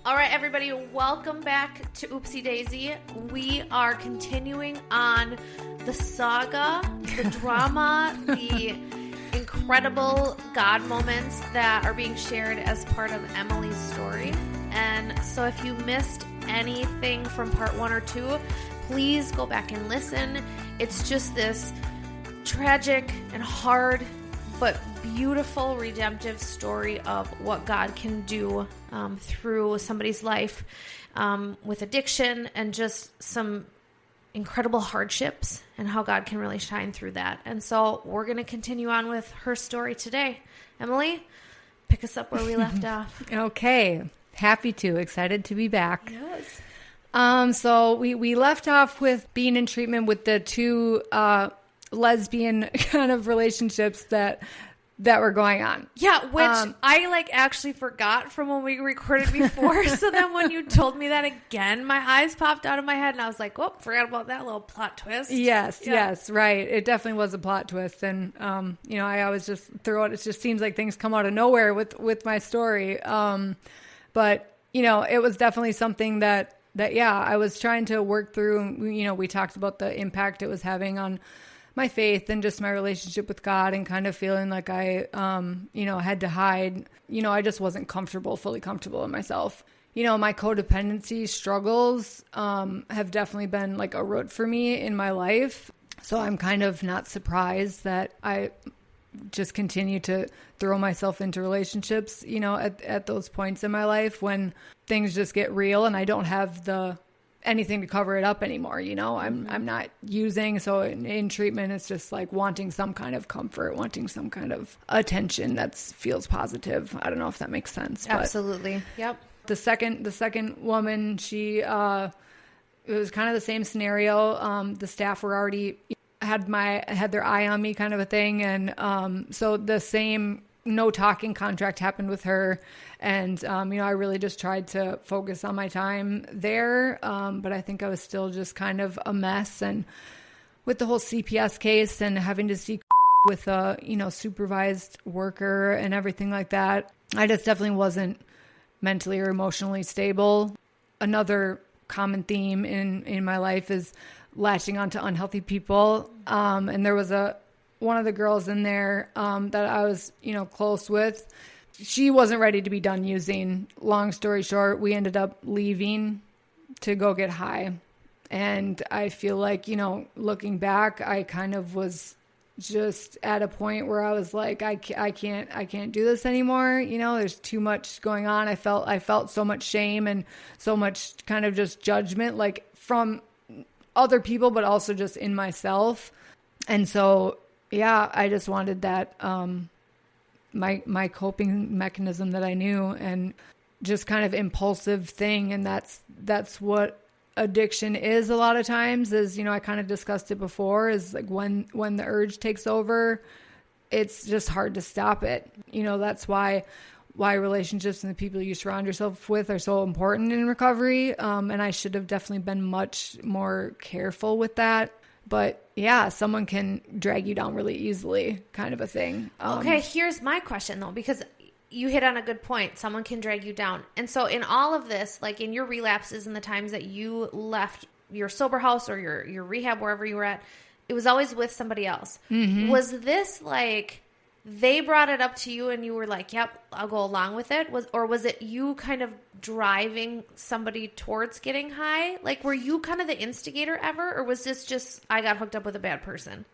All right, everybody, welcome back to Oopsy Daisy. We are continuing on the saga, the drama, the incredible God moments that are being shared as part of Emily's story. And so if you missed anything from part 1 or 2, please go back and listen. It's just this tragic and hard but beautiful redemptive story of what God can do through somebody's life with addiction and just some incredible hardships and how God can really shine through that. And so we're going to continue on with her story today. Emily, pick us up where we left off. Okay. Happy to. Excited to be back. Yes. So we left off with being in treatment with the two lesbian kind of relationships that were going on. Yeah, which I actually forgot from when we recorded before. So then when you told me that again, my eyes popped out of my head and I was like, "Whoop, forgot about that little plot twist." Yes, right. It definitely was a plot twist. And, I always just throw it. It just seems like things come out of nowhere with my story. But, it was definitely something that, I was trying to work through. We talked about the impact it was having on my faith and just my relationship with God, and kind of feeling like I, had to hide. I just wasn't fully comfortable in myself. My codependency struggles have definitely been like a root for me in my life. So I'm kind of not surprised that I just continue to throw myself into relationships, at those points in my life when things just get real and I don't have anything to cover it up anymore. I'm not using. So in treatment, it's just like wanting some kind of comfort, wanting some kind of attention that feels positive. I don't know if that makes sense. Absolutely. Yep. The second woman, she, it was kind of the same scenario. The staff were already had their eye on me kind of a thing. And, so the same no talking contract happened with her. And, I really just tried to focus on my time there. But I think I was still just kind of a mess. And with the whole CPS case and having to see with a, supervised worker and everything like that, I just definitely wasn't mentally or emotionally stable. Another common theme in my life is latching onto unhealthy people. And there was one of the girls in there that I was, close with. She wasn't ready to be done using. Long story short, we ended up leaving to go get high. And I feel like, looking back, I kind of was just at a point where I was like, I can't do this anymore. There's too much going on. I felt so much shame and so much kind of just judgment, like from other people, but also just in myself. And so, yeah, I just wanted that, my coping mechanism that I knew, and just kind of impulsive thing. And that's what addiction is a lot of times, is, I kind of discussed it before, is like when the urge takes over, it's just hard to stop it. That's why relationships and the people you surround yourself with are so important in recovery. And I should have definitely been much more careful with that. But yeah, someone can drag you down really easily, kind of a thing. Okay, here's my question though, because you hit on a good point. Someone can drag you down. And so in all of this, like in your relapses and the times that you left your sober house or your rehab, wherever you were at, it was always with somebody else. Mm-hmm. Was this like they brought it up to you and you were like, yep, I'll go along with it? Or was it you kind of driving somebody towards getting high? Like, were you kind of the instigator ever? Or was this just, I got hooked up with a bad person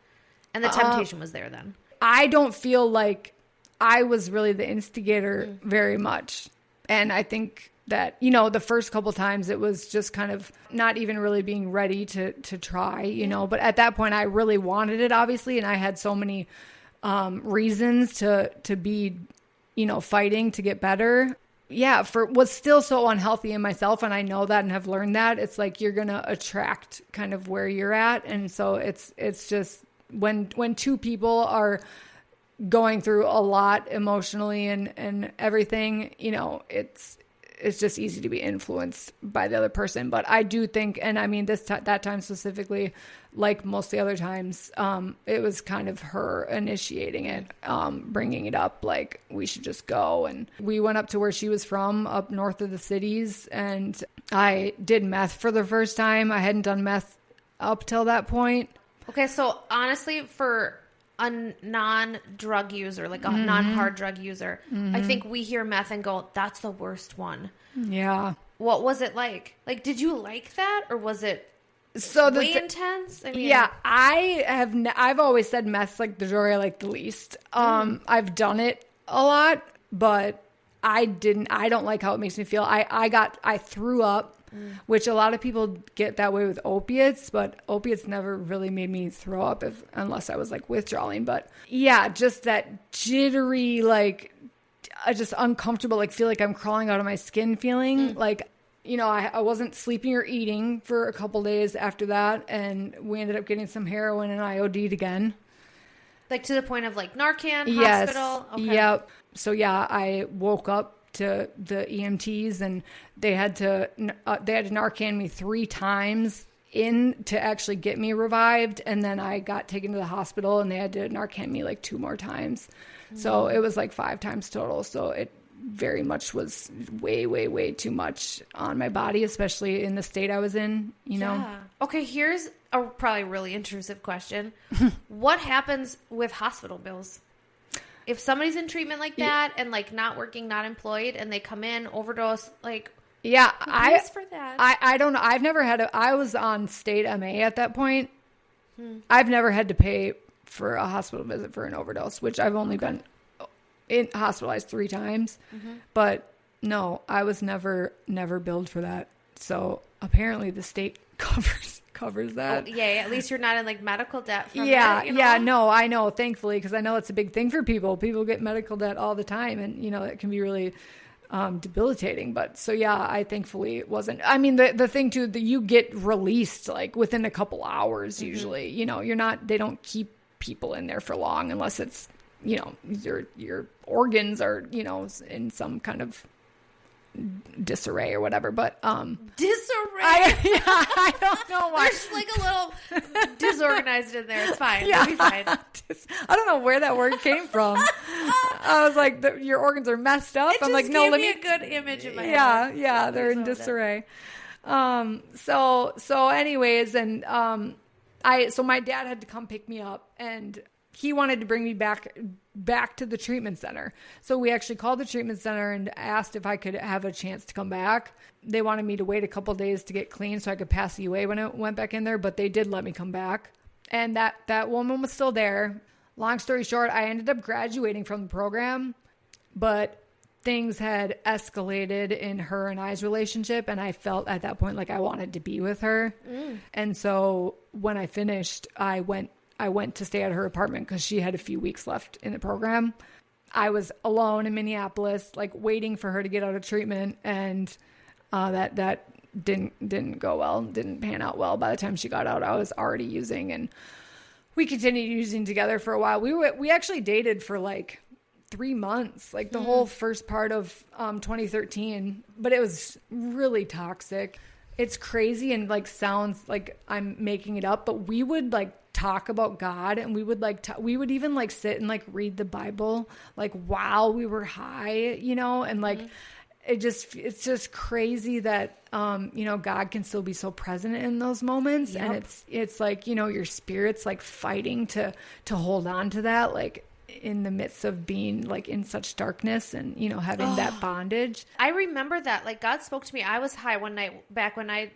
and the temptation was there then? I don't feel like I was really the instigator very much. And I think that, the first couple times it was just kind of not even really being ready to try, but at that point I really wanted it, obviously. And I had so many reasons to be, fighting to get better. Yeah, was still so unhealthy in myself. And I know that and have learned that. It's like you're going to attract kind of where you're at. And so it's just when two people are going through a lot emotionally and everything, it's just easy to be influenced by the other person. But I do think, and I mean, that time specifically, like most of the other times, it was kind of her initiating it, bringing it up, like we should just go. And we went up to where she was from, up north of the cities, and I did meth for the first time. I hadn't done meth up till that point. Okay, so honestly, for a non-drug user, like a non-hard drug user, I think we hear meth and go, that's the worst one. Yeah. What was it like? Like, did you like that, or was it way intense? I mean, yeah, I've always said meth's like the drug I like the least. I've done it a lot, but I don't like how it makes me feel. I threw up, which a lot of people get that way with opiates, but opiates never really made me throw up unless I was like withdrawing. But yeah, just that jittery, like just uncomfortable, like feel like I'm crawling out of my skin feeling. Like, you know, I wasn't sleeping or eating for a couple days after that. And we ended up getting some heroin and I OD'd again. Like to the point of like Narcan, yes. hospital? Okay. Yep. So yeah, I woke up to the EMTs and they had to Narcan me 3 times to actually get me revived. And then I got taken to the hospital and they had to Narcan me like 2 more times. So it was like 5 times total. So it very much was way, way, way too much on my body, especially in the state I was in, you know? Yeah. Okay, here's a probably really intrusive question. What happens with hospital bills? If somebody's in treatment like that and like not working, not employed, and they come in, overdose, like, yeah, who pays for that? I don't know. I've never had I was on state MA at that point. I've never had to pay for a hospital visit for an overdose, which I've only been hospitalized 3 times. But no, I was never billed for that. So apparently the state covers that. Oh, yeah, at least you're not in like medical debt from yeah that, you know? Yeah, no, I know, thankfully, because I know it's a big thing for people get medical debt all the time, and you know it can be really debilitating. But so yeah, I thankfully it wasn't. I mean, the thing too, that you get released like within a couple hours usually. You know, they don't keep people in there for long unless it's, you know, your organs are, you know, in some kind of disarray or whatever. But disarray. I don't know why. There's like a little disorganized in there. It's fine. Yeah. It'll be fine. I don't know where that word came from. I was like, your organs are messed up. I'm like, no, gave let me me a good image in my head. Yeah, they're in disarray. So anyways, and so my dad had to come pick me up, and he wanted to bring me back to the treatment center. So we actually called the treatment center and asked if I could have a chance to come back. They wanted me to wait a couple days to get clean so I could pass the UA when I went back in there, but they did let me come back. And that woman was still there. Long story short, I ended up graduating from the program, but things had escalated in her and I's relationship, and I felt at that point like I wanted to be with her. And so when I finished, I went to stay at her apartment because she had a few weeks left in the program. I was alone in Minneapolis, like waiting for her to get out of treatment, and that didn't go well, didn't pan out well. By the time she got out, I was already using, and we continued using together for a while. We actually dated for like 3 months, like the whole first part of 2013, but it was really toxic. It's crazy and like sounds like I'm making it up, but we would like talk about God, and we would like we would even like sit and like read the Bible like while we were high, you know, and like it's just crazy that you know, God can still be so present in those moments. Yep. And it's like, you know, your spirit's like fighting to hold on to that, like in the midst of being like in such darkness and, you know, having that bondage. I remember that, like, God spoke to me. I was high one night back when I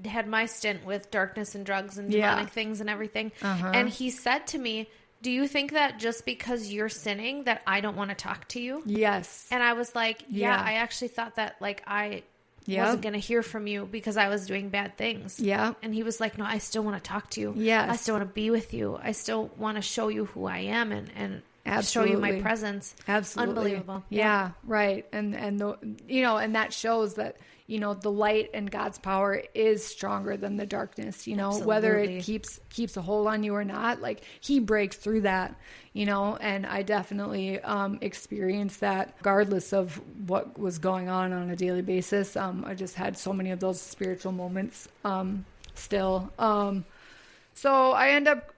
had my stint with darkness and drugs and demonic things and everything. And he said to me, do you think that just because you're sinning that I don't want to talk to you? Yes. And I was like, yeah. I actually thought that like I wasn't going to hear from you because I was doing bad things. Yeah. And he was like, no, I still want to talk to you. Yes. I still want to be with you. I still want to show you who I am and show you my presence. Absolutely. Unbelievable. Yeah. Right. And the, you know, and that shows that, the light and God's power is stronger than the darkness, whether it keeps a hold on you or not, like he breaks through that, and I definitely experienced that regardless of what was going on a daily basis. I just had so many of those spiritual moments still. So I end up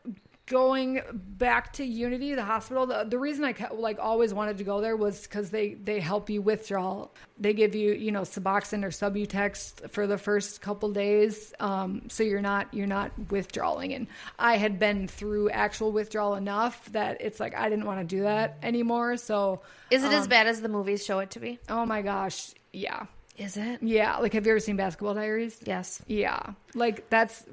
going back to Unity, the hospital. The reason I always wanted to go there was because they help you withdrawal. They give you, Suboxone or Subutex for the first couple days. So you're not withdrawing. And I had been through actual withdrawal enough that it's like, I didn't want to do that anymore. So is it as bad as the movies show it to be? Oh my gosh. Yeah. Is it? Yeah. Like, have you ever seen Basketball Diaries? Yes. Yeah. Like that's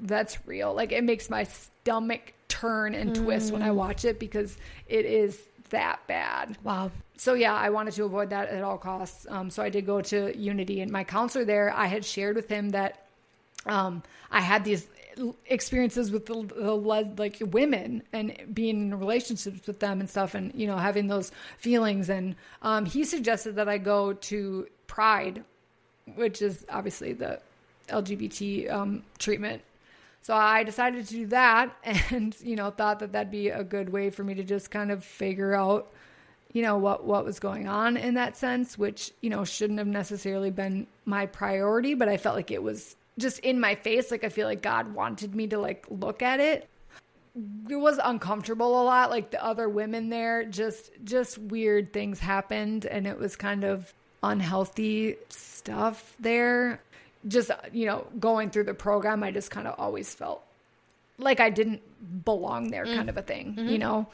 real. Like it makes my stomach turn and twist when I watch it because it is that bad. Wow. So yeah, I wanted to avoid that at all costs. So I did go to Unity, and my counselor there, I had shared with him that I had these experiences with the like women and being in relationships with them and stuff, and having those feelings. And he suggested that I go to Pride, which is obviously the LGBT treatment. So I decided to do that, and, thought that that'd be a good way for me to just kind of figure out, what was going on in that sense, which, shouldn't have necessarily been my priority, but I felt like it was just in my face. Like, I feel like God wanted me to look at it. It was uncomfortable a lot. Like the other women there, just weird things happened, and it was kind of unhealthy stuff there. Just, going through the program, I just kind of always felt like I didn't belong there kind of a thing,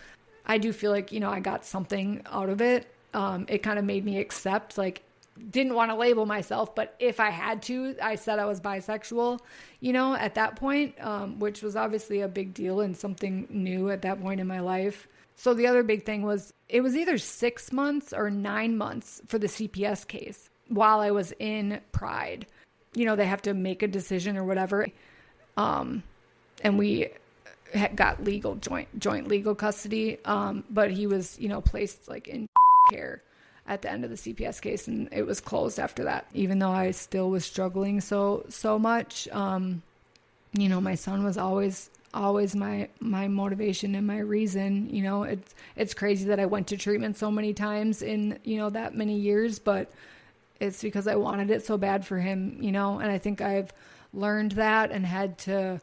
I do feel like, I got something out of it. It kind of made me accept, didn't want to label myself, but if I had to, I said I was bisexual, at that point, which was obviously a big deal and something new at that point in my life. So the other big thing was it was either 6 months or 9 months for the CPS case while I was in Pride. They have to make a decision or whatever. And we got joint legal custody. But he was, placed in care at the end of the CPS case, and it was closed after that, even though I still was struggling so much. My son was always my motivation and my reason. It's crazy that I went to treatment so many times in, that many years, but it's because I wanted it so bad for him, and I think I've learned that and had to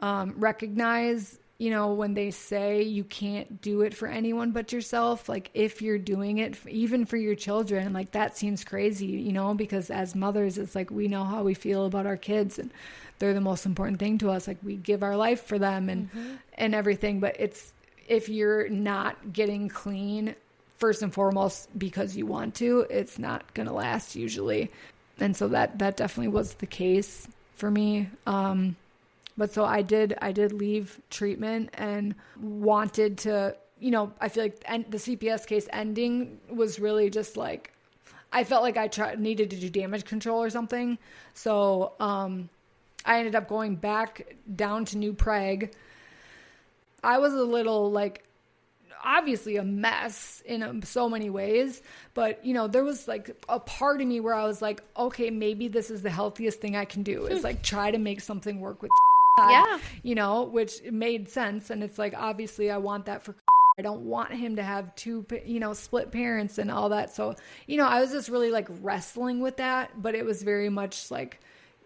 recognize, when they say you can't do it for anyone but yourself, if you're doing it even for your children, that seems crazy, because as mothers, it's we know how we feel about our kids, and they're the most important thing to us. We give our life for them and everything, but it's, if you're not getting clean first and foremost because you want to, it's not going to last usually. And so that definitely was the case for me. But so I did leave treatment and wanted to, I feel like the CPS case ending was really just I felt like I needed to do damage control or something. So I ended up going back down to New Prague. I was a little obviously a mess in so many ways, but there was a part of me where I was okay, maybe this is the healthiest thing I can do is try to make something work with which made sense. And it's obviously I want that for I don't want him to have two, split parents and all that. So, I was just really wrestling with that, but it was very much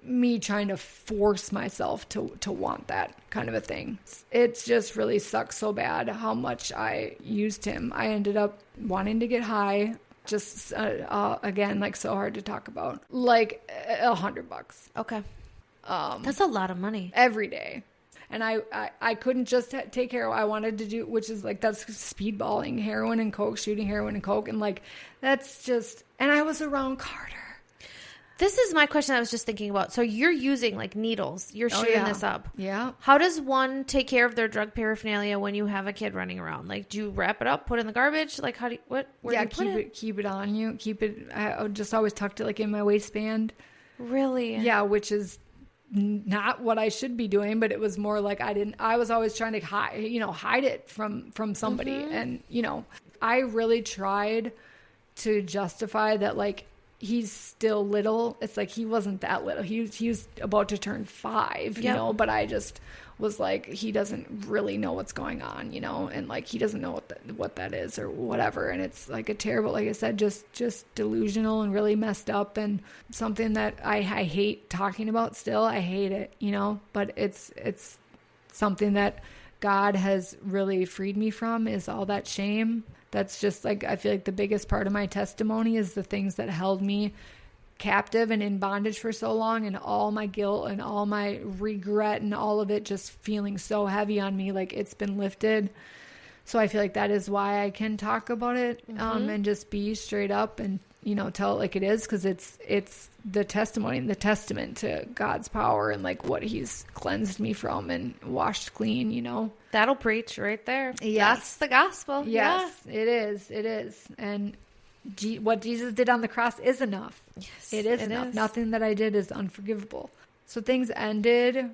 me trying to force myself to want that kind of a thing. It's just really sucks so bad how much I used him. I ended up wanting to get high. Just, again, so hard to talk about. $100. Okay. That's a lot of money. Every day. And I couldn't just take heroin. I wanted to do, which is that's speedballing, heroin and coke, shooting heroin and coke. And that's just, and I was around Carter. This is my question I was just thinking about. So you're using needles. You're shooting this up. Yeah. How does one take care of their drug paraphernalia when you have a kid running around? Do you wrap it up, put it in the garbage? How do you, where do you put it? Keep it on you. Keep it. I just always tucked it in my waistband. Really? Yeah, which is not what I should be doing, but it was more I was always trying to hide it from somebody. And, I really tried to justify that he's still little. It's like, he wasn't that little. He was about to turn 5, you know, but I just was like, he doesn't really know what's going on, you know, and like, he doesn't know what that is or whatever. And it's like a terrible, like I said, just delusional and really messed up, and something that I hate talking about still. I hate it, you know, but it's something that God has really freed me from, is all that shame. That's just like, I feel like the biggest part of my testimony is the things that held me captive and in bondage for so long, and all my guilt and all my regret and all of it just feeling so heavy on me. Like, it's been lifted. So I feel like that is why I can talk about it, and just be straight up and, you know, tell it like it is, because it's the testimony and the testament to God's power and like what he's cleansed me from and washed clean, you know. That'll preach right there. Yes. That's the gospel. Yes, it is. And what Jesus did on the cross is enough. Yes, it is enough. Nothing that I did is unforgivable. So things ended,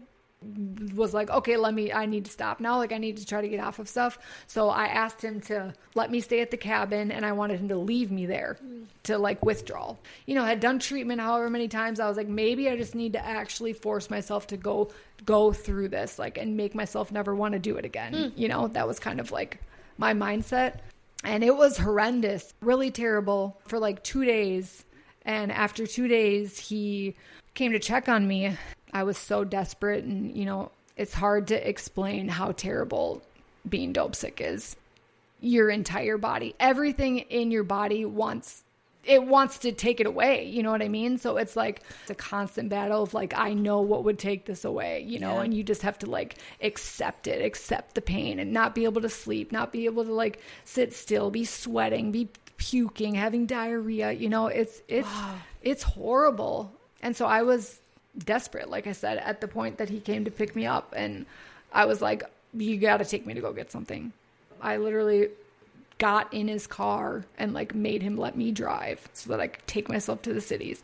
was like, okay, I need to stop now. Like, I need to try to get off of stuff. So I asked him to let me stay at the cabin, and I wanted him to leave me there to like withdrawal. You know, I had done treatment however many times. I was like, maybe I just need to actually force myself to go through this, like, and make myself never want to do it again. You know, that was kind of like my mindset. And it was horrendous, really terrible for like 2 days. And after 2 days, he came to check on me. I was so desperate, and, you know, it's hard to explain how terrible being dope sick is. Your entire body, everything in your body wants to take it away. You know what I mean? So it's like, it's a constant battle of like, I know what would take this away, you know, and you just have to like accept the pain, and not be able to sleep, not be able to like sit still, be sweating, be puking, having diarrhea, you know, it's horrible. And so I was desperate, like I said, at the point that he came to pick me up, and I was like, you got to take me to go get something. I literally got in his car and like made him let me drive so that I could take myself to the cities.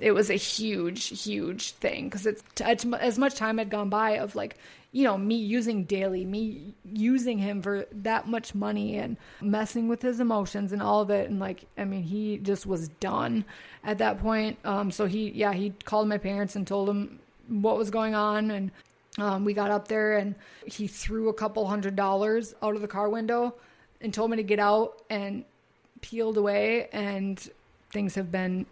It was a huge thing, because it's as much time had gone by of like, you know, me using him for that much money and messing with his emotions and all of it. And like, I mean, he just was done at that point. So he called my parents and told them what was going on. And we got up there, and he threw a couple $100 out of the car window and told me to get out, and peeled away. And things have been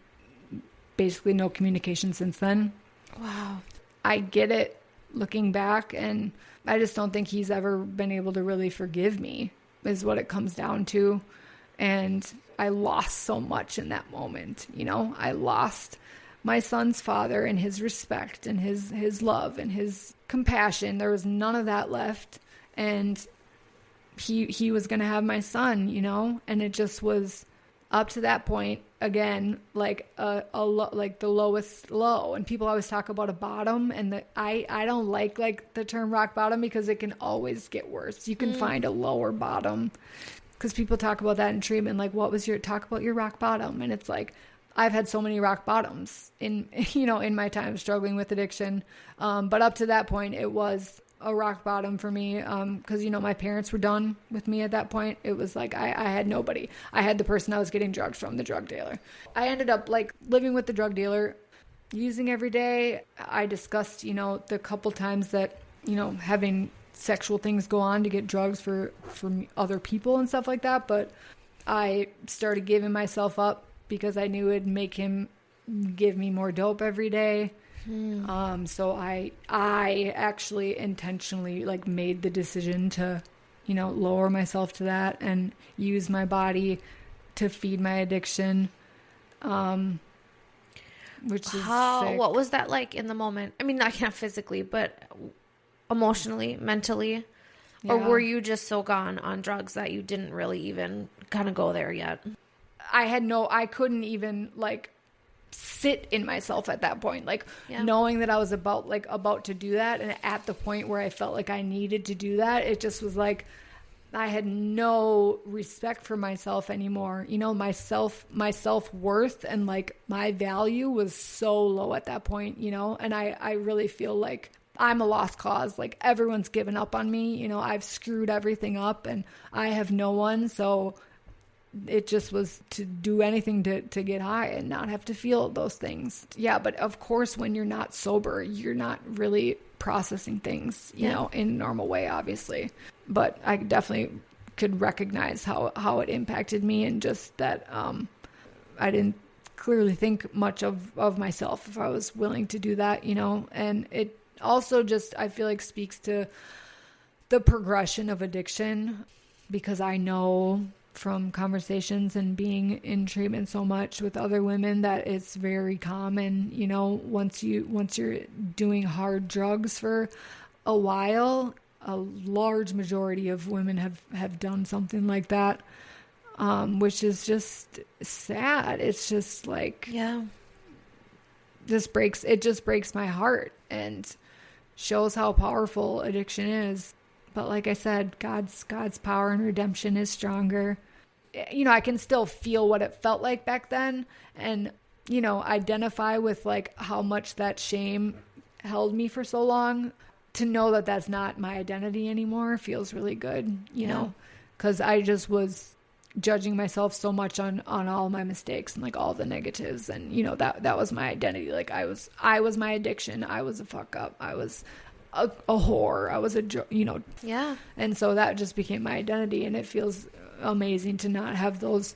basically no communication since then. Wow. I get it looking back, and I just don't think he's ever been able to really forgive me, is what it comes down to. And I lost so much in that moment. You know, I lost my son's father and his respect and his love and his compassion. There was none of that left. And he was going to have my son, you know, and it just was up to that point again, like like the lowest low. And people always talk about a bottom, and I don't like the term rock bottom, because it can always get worse. You can find a lower bottom, because people talk about that in treatment. Like, talk about your rock bottom. And it's like, I've had so many rock bottoms in my time struggling with addiction. But up to that point, it was a rock bottom for me, because, you know, my parents were done with me at that point. It was like I had nobody. I had the person I was getting drugs from, the drug dealer. I ended up like living with the drug dealer, using every day. I discussed, you know, the couple times that, you know, having sexual things go on to get drugs for other people and stuff like that. But I started giving myself up because I knew it'd make him give me more dope every day. So I actually intentionally like made the decision to, you know, lower myself to that and use my body to feed my addiction. Which is sick. What was that like in the moment? I mean, not physically, but emotionally, mentally, or were you just so gone on drugs that you didn't really even kind of go there yet? I couldn't even like sit in myself at that point, like knowing that I was about to do that, and at the point where I felt like I needed to do that, it just was like I had no respect for myself anymore. You know, my self-worth and like my value was so low at that point, you know, and I really feel like I'm a lost cause. Like, everyone's given up on me. You know, I've screwed everything up and I have no one. So it just was to do anything to get high and not have to feel those things. Yeah. But of course, when you're not sober, you're not really processing things, you know, in a normal way, obviously. But I definitely could recognize how it impacted me, and just that I didn't clearly think much of myself if I was willing to do that, you know. And it also just, I feel like, speaks to the progression of addiction, because I know from conversations and being in treatment so much with other women that it's very common, you know, once you're doing hard drugs for a while, a large majority of women have done something like that, which is just sad. It's just like, it just breaks my heart and shows how powerful addiction is. But like I said, God's power and redemption is stronger. You know, I can still feel what it felt like back then, and, you know, identify with like how much that shame held me for so long. To know that that's not my identity anymore feels really good, you know, because I just was judging myself so much on all my mistakes and like all the negatives, and, you know, that was my identity. Like I was my addiction. I was a fuck up. I was a whore. I was you know. Yeah. And so that just became my identity, and it feels amazing to not have those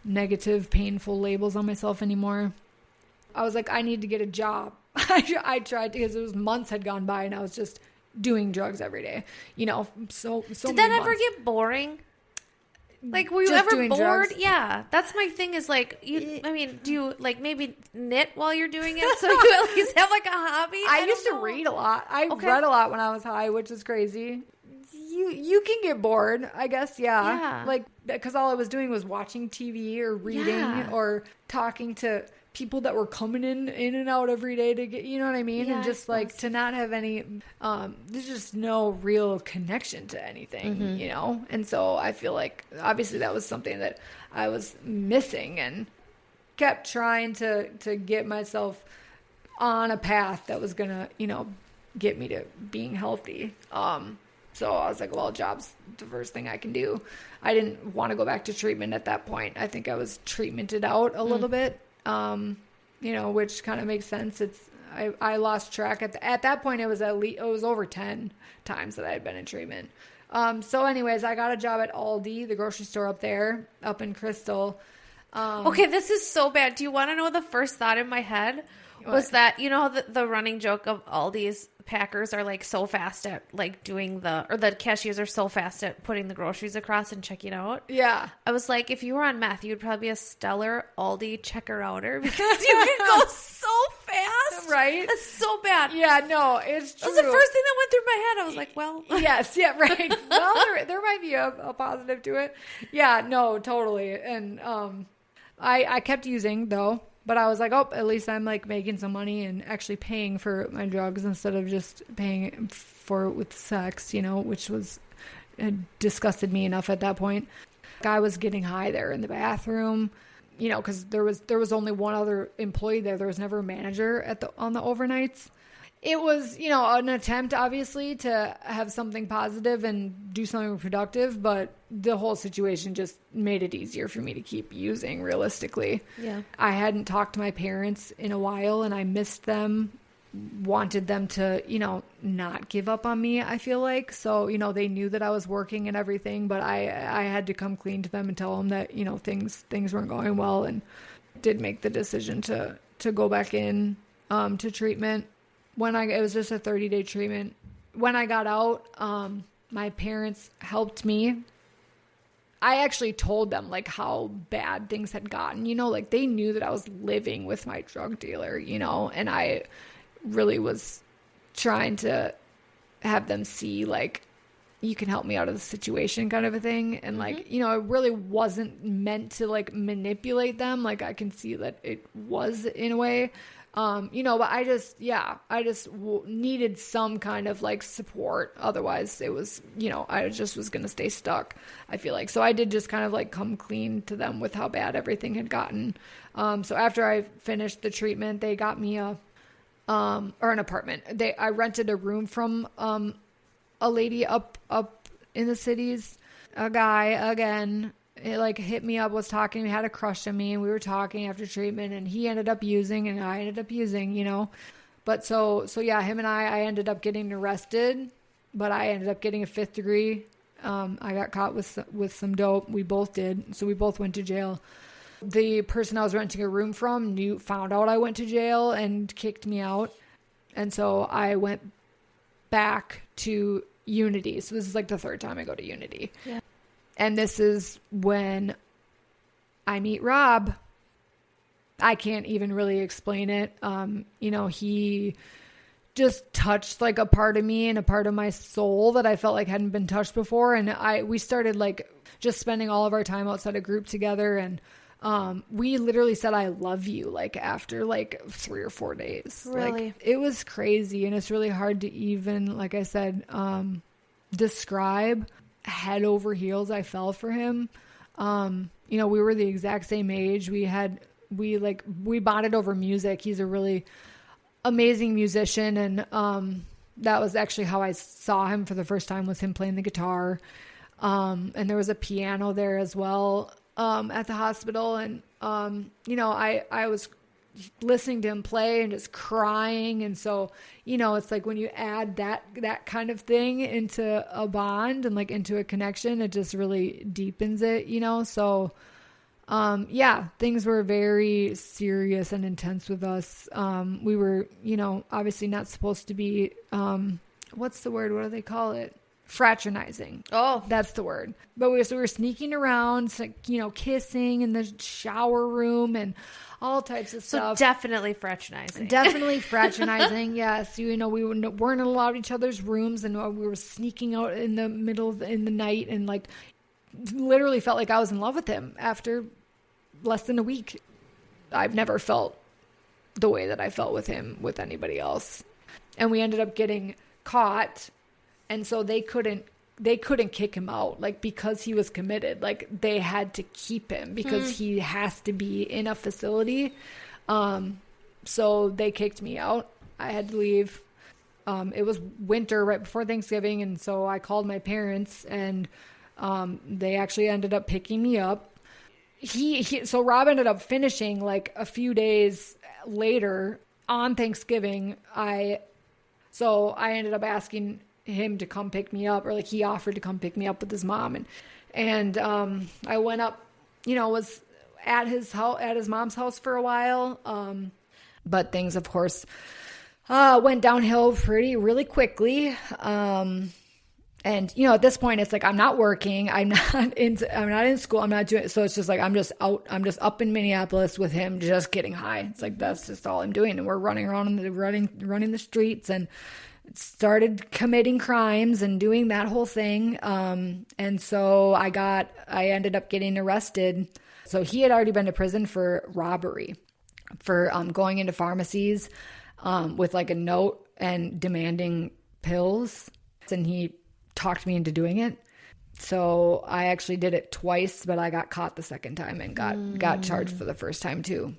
negative, painful labels on myself anymore. I was like, I need to get a job. I tried to, because it was months had gone by and I was just doing drugs every day, you know. So did that ever get boring? Like, were you just ever bored? Drugs? Yeah, that's my thing. Is like, I mean, do you like maybe knit while you're doing it, so you at least have like a hobby? I used to read a lot. I read a lot when I was high, which is crazy. You can get bored, I guess. Yeah. Like, because all I was doing was watching TV or reading or talking to people that were coming in and out every day to get, you know what I mean? And just like to not have any, there's just no real connection to anything, you know? And so I feel like obviously that was something that I was missing, and kept trying to get myself on a path that was gonna, you know, get me to being healthy. So I was like, well, job's the first thing I can do. I didn't want to go back to treatment at that point. I think I was treatmented out a little bit, you know, which kind of makes sense. I lost track at that point. It was over 10 times that I had been in treatment. So anyways, I got a job at Aldi, the grocery store up there, up in Crystal. Okay, this is so bad. Do you want to know the first thought in my head? Was that, you know, the running joke of Aldi's packers are like so fast at like doing the cashiers are so fast at putting the groceries across and checking out. Yeah. I was like, if you were on meth, you'd probably be a stellar Aldi checker-outer, because you can go so fast. Right? That's so bad. Yeah, no, it's true. That was the first thing that went through my head. I was like, well. Yes, yeah, right. Well, there might be a positive to it. Yeah, no, totally. And I kept using, though. But I was like, oh, at least I'm like making some money and actually paying for my drugs instead of just paying for it with sex, you know, which disgusted me enough at that point. I was getting high there in the bathroom, you know, because there was only one other employee there. There was never a manager on the overnights. It was, you know, an attempt, obviously, to have something positive and do something productive, but the whole situation just made it easier for me to keep using, realistically. Yeah. I hadn't talked to my parents in a while, and I missed them, wanted them to, you know, not give up on me, I feel like. So, you know, they knew that I was working and everything, but I had to come clean to them and tell them that, you know, things weren't going well, and did make the decision to go back in to treatment. It was just a 30-day treatment. When I got out, my parents helped me. I actually told them like how bad things had gotten, you know, like they knew that I was living with my drug dealer, you know, and I really was trying to have them see like, you can help me out of the situation kind of a thing. And like, you know, it really wasn't meant to like manipulate them. Like I can see that it was in a way. You know, but I just needed some kind of like support. Otherwise it was, you know, I just was going to stay stuck, I feel like. So I did just kind of like come clean to them with how bad everything had gotten. So after I finished the treatment, they got me an apartment. I rented a room from, a lady up in the cities, a guy again. it like hit me up, was talking, he had a crush on me, and we were talking after treatment, and he ended up using and I ended up using, you know. But so yeah, him and I ended up getting arrested, but I ended up getting a 5th degree. I got caught with some dope. We both did. So we both went to jail. The person I was renting a room from found out I went to jail and kicked me out. And so I went back to Unity. So this is like the 3rd time I go to Unity. Yeah. And this is when I meet Rob. I can't even really explain it. You know, he just touched like a part of me and a part of my soul that I felt like hadn't been touched before. And we started like just spending all of our time outside of group together. And we literally said, I love you, like after like 3 or 4 days. Really? Like, it was crazy. And it's really hard to even, like I said, describe head over heels. I fell for him. You know, we were the exact same age. We bonded over music. He's a really amazing musician. And, that was actually how I saw him for the first time, was him playing the guitar. And there was a piano there as well, at the hospital. And, you know, I was listening to him play and just crying. And so, you know, it's like when you add that kind of thing into a bond and like into a connection, it just really deepens it, you know? So, yeah, things were very serious and intense with us. We were, you know, obviously not supposed to be, what's the word? What do they call it? Fraternizing. Oh, that's the word. But we were sneaking around, you know, kissing in the shower room and all types of stuff. So definitely fraternizing. Definitely fraternizing. Yes. You know, we weren't allowed each other's rooms, and we were sneaking out in the middle in the night, and like literally felt like I was in love with him after less than a week. I've never felt the way that I felt with him with anybody else. And we ended up getting caught. And so they couldn't kick him out, like, because he was committed. Like, they had to keep him because he has to be in a facility. So they kicked me out. I had to leave. It was winter right before Thanksgiving. And so I called my parents, and they actually ended up picking me up. So Rob ended up finishing like a few days later on Thanksgiving. So I ended up asking him to come pick me up, or like he offered to come pick me up with his mom. And I went up, you know, was at his house, at his mom's house for a while. But things, of course, went downhill really quickly. And, you know, at this point, it's like, I'm not working. I'm not in school. I'm not doing it. So it's just like, I'm just up in Minneapolis with him, just getting high. It's like, that's just all I'm doing. And we're running around running the streets, and started committing crimes and doing that whole thing. And so I ended up getting arrested. So he had already been to prison for robbery, for going into pharmacies with like a note and demanding pills. And he talked me into doing it. So I actually did it twice, but I got caught the second time and got charged for the first time too.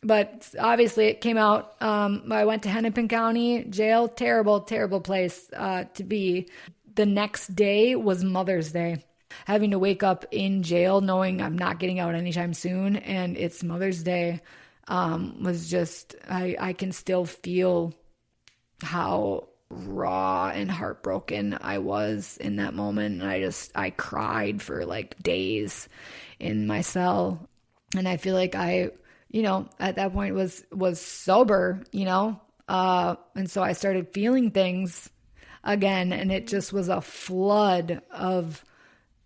But obviously it came out. I went to Hennepin County Jail. Terrible, terrible place to be. The next day was Mother's Day. Having to wake up in jail knowing I'm not getting out anytime soon, and it's Mother's Day, was just, I can still feel how raw and heartbroken I was in that moment. And I cried for like days in my cell. And I feel like I, you know, at that point was sober, you know? And so I started feeling things again, and it just was a flood of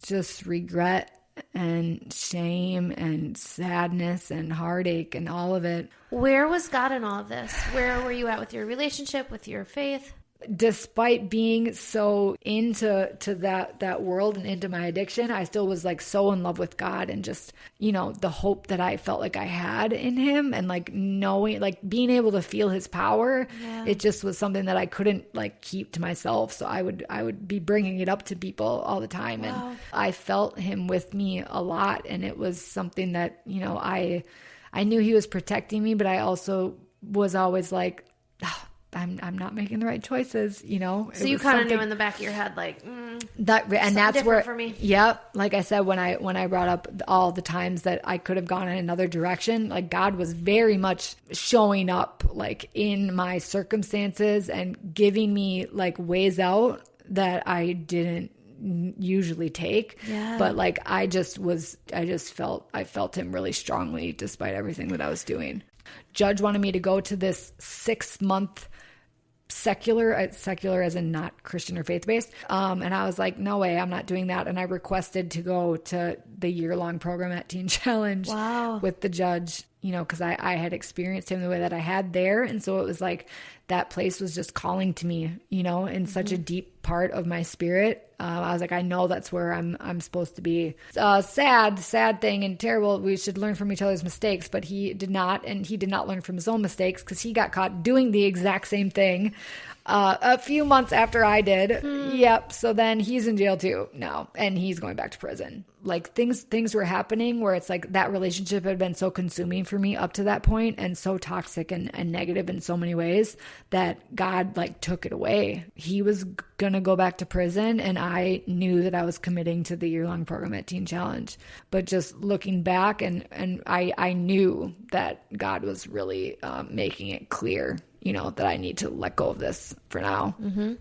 just regret and shame and sadness and heartache and all of it. Where was God in all of this? Where were you at with your relationship, with your faith? Despite being so into that world and into my addiction, I still was like so in love with God, and just, you know, the hope that I felt like I had in him, and like knowing, like being able to feel his power. Yeah. It just was something that I couldn't like keep to myself. So I would be bringing it up to people all the time. Wow. And I felt him with me a lot. And it was something that, you know, I knew he was protecting me, but I also was always like, I'm not making the right choices, you know. So you kind of knew in the back of your head, like, that's where, for me. Yep. Like I said, when I brought up all the times that I could have gone in another direction, like God was very much showing up like in my circumstances and giving me like ways out that I didn't usually take. Yeah. But like, I felt him really strongly despite everything that I was doing. Judge wanted me to go to this 6-month secular as in not Christian or faith-based. And I was like, no way, I'm not doing that. And I requested to go to the year-long program at Teen Challenge with the judge, you know, because I had experienced him the way that I had there. And so it was like that place was just calling to me, you know, in such a deep part of my spirit. I was like, I know that's where I'm supposed to be. Sad thing and terrible. We should learn from each other's mistakes, but he did not. And he did not learn from his own mistakes because he got caught doing the exact same thing a few months after I did. Yep. So then he's in jail too now, and he's going back to prison. Like things were happening where it's like that relationship had been so consuming for me up to that point and so toxic and negative in so many ways that God like took it away. He was going to go back to prison, and I knew that I was committing to the year-long program at Teen Challenge. But just looking back and I knew that God was really making it clear, you know, that I need to let go of this for now. Mm-hmm.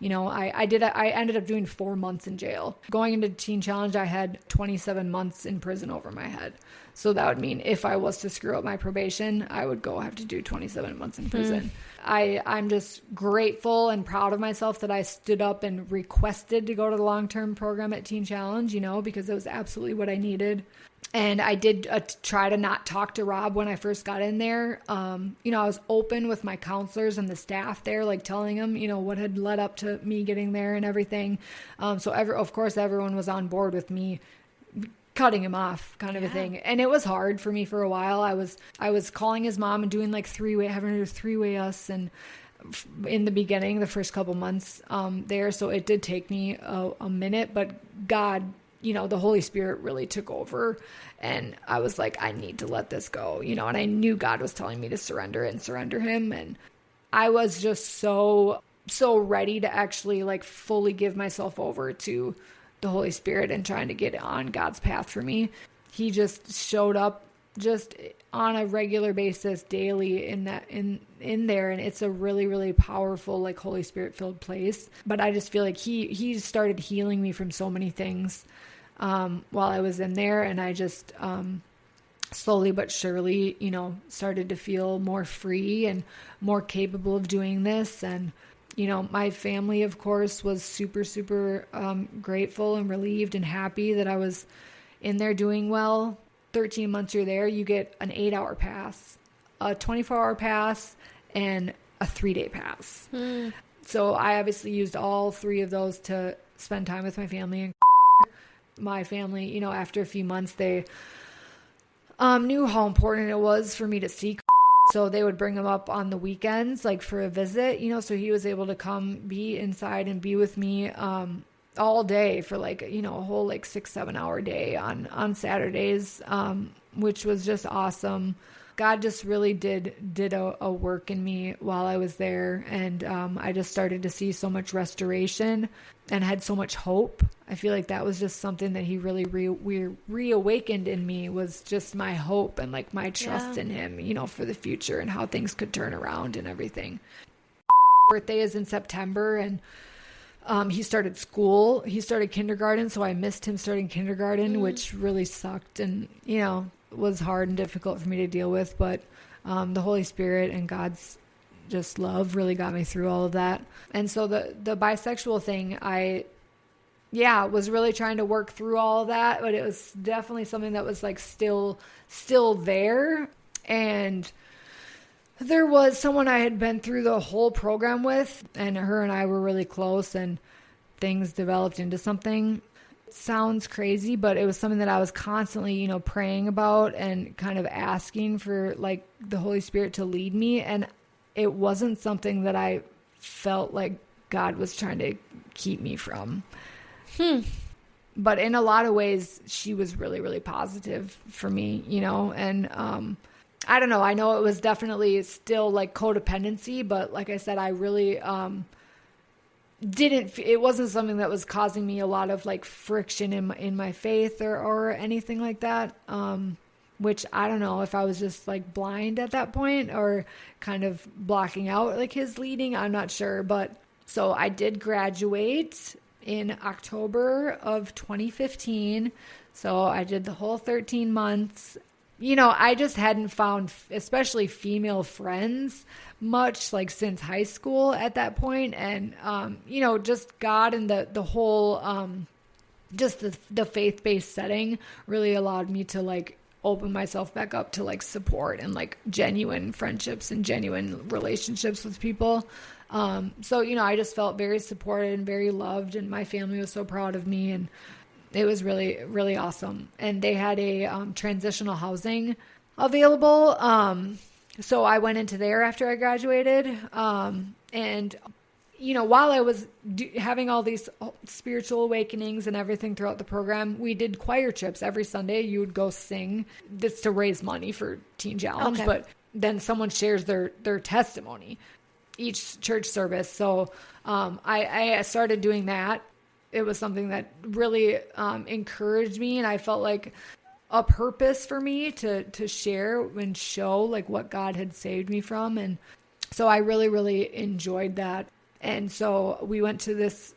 You know, I ended up doing 4 months in jail. Going into Teen Challenge, I had 27 months in prison over my head. So that would mean if I was to screw up my probation, I would have to do 27 months in prison. I'm just grateful and proud of myself that I stood up and requested to go to the long-term program at Teen Challenge, you know, because it was absolutely what I needed. And I did try to not talk to Rob when I first got in there. You know, I was open with my counselors and the staff there, like telling them, you know, what had led up to me getting there and everything. So of course, everyone was on board with me cutting him off kind of a thing. And it was hard for me for a while. I was calling his mom and doing like having to do three-way us and in the beginning, the first couple months there. So it did take me a minute, but God, you know, the Holy Spirit really took over, and I was like, I need to let this go, you know, and I knew God was telling me to surrender him. And I was just so ready to actually like fully give myself over to the Holy Spirit and trying to get on God's path for me. He just showed up just on a regular basis daily in there. And it's a really, really powerful, like Holy Spirit filled place. But I just feel like he started healing me from so many things while I was in there. And I just slowly but surely, you know, started to feel more free and more capable of doing this. And, you know, my family, of course, was super, super grateful and relieved and happy that I was in there doing well. 13 months you're there, you get an 8-hour pass, a 24-hour pass, and a 3-day pass. So I obviously used all 3 of those to spend time with my family. And my family, you know, after a few months, they knew how important it was for me to see. So they would bring him up on the weekends, like for a visit, you know, so he was able to come be inside and be with me all day for like, you know, a whole like 6-7 hour day on Saturdays, which was just awesome. God just really did a work in me while I was there. And I just started to see so much restoration and had so much hope. I feel like that was just something that he really reawakened in me, was just my hope and like my trust in him, you know, for the future and how things could turn around and everything. Birthday is in September, and he started school. He started kindergarten, so I missed him starting kindergarten, which really sucked and, you know, was hard and difficult for me to deal with. But the Holy Spirit and God's just love really got me through all of that. And so the bisexual thing, I was really trying to work through all of that, but it was definitely something that was like still there. And there was someone I had been through the whole program with, and her and I were really close, and things developed into something. It sounds crazy, but it was something that I was constantly, you know, praying about and kind of asking for like the Holy Spirit to lead me. And it wasn't something that I felt like God was trying to keep me from. But in a lot of ways, she was really, really positive for me, you know, and I don't know. I know it was definitely still like codependency, but like I said, I really it wasn't something that was causing me a lot of like friction in my faith or anything like that. Which I don't know if I was just like blind at that point or kind of blocking out like his leading. I'm not sure. But so I did graduate in October of 2015. So I did the whole 13 months. You know, I just hadn't found, especially female friends, much like since high school at that point. And, you know, just God and the whole, just the faith-based setting really allowed me to like open myself back up to like support and like genuine friendships and genuine relationships with people. So, you know, I just felt very supported and very loved, and my family was so proud of me, and it was really, really awesome. And they had a transitional housing available. So I went into there after I graduated. And, you know, while I was having all these spiritual awakenings and everything throughout the program, we did choir trips every Sunday. You would go sing. This to raise money for Teen Challenge. Okay. But then someone shares their testimony each church service. So I started doing that. It was something that really encouraged me, and I felt like a purpose for me to share and show like what God had saved me from. And so I really, really enjoyed that. And so we went to this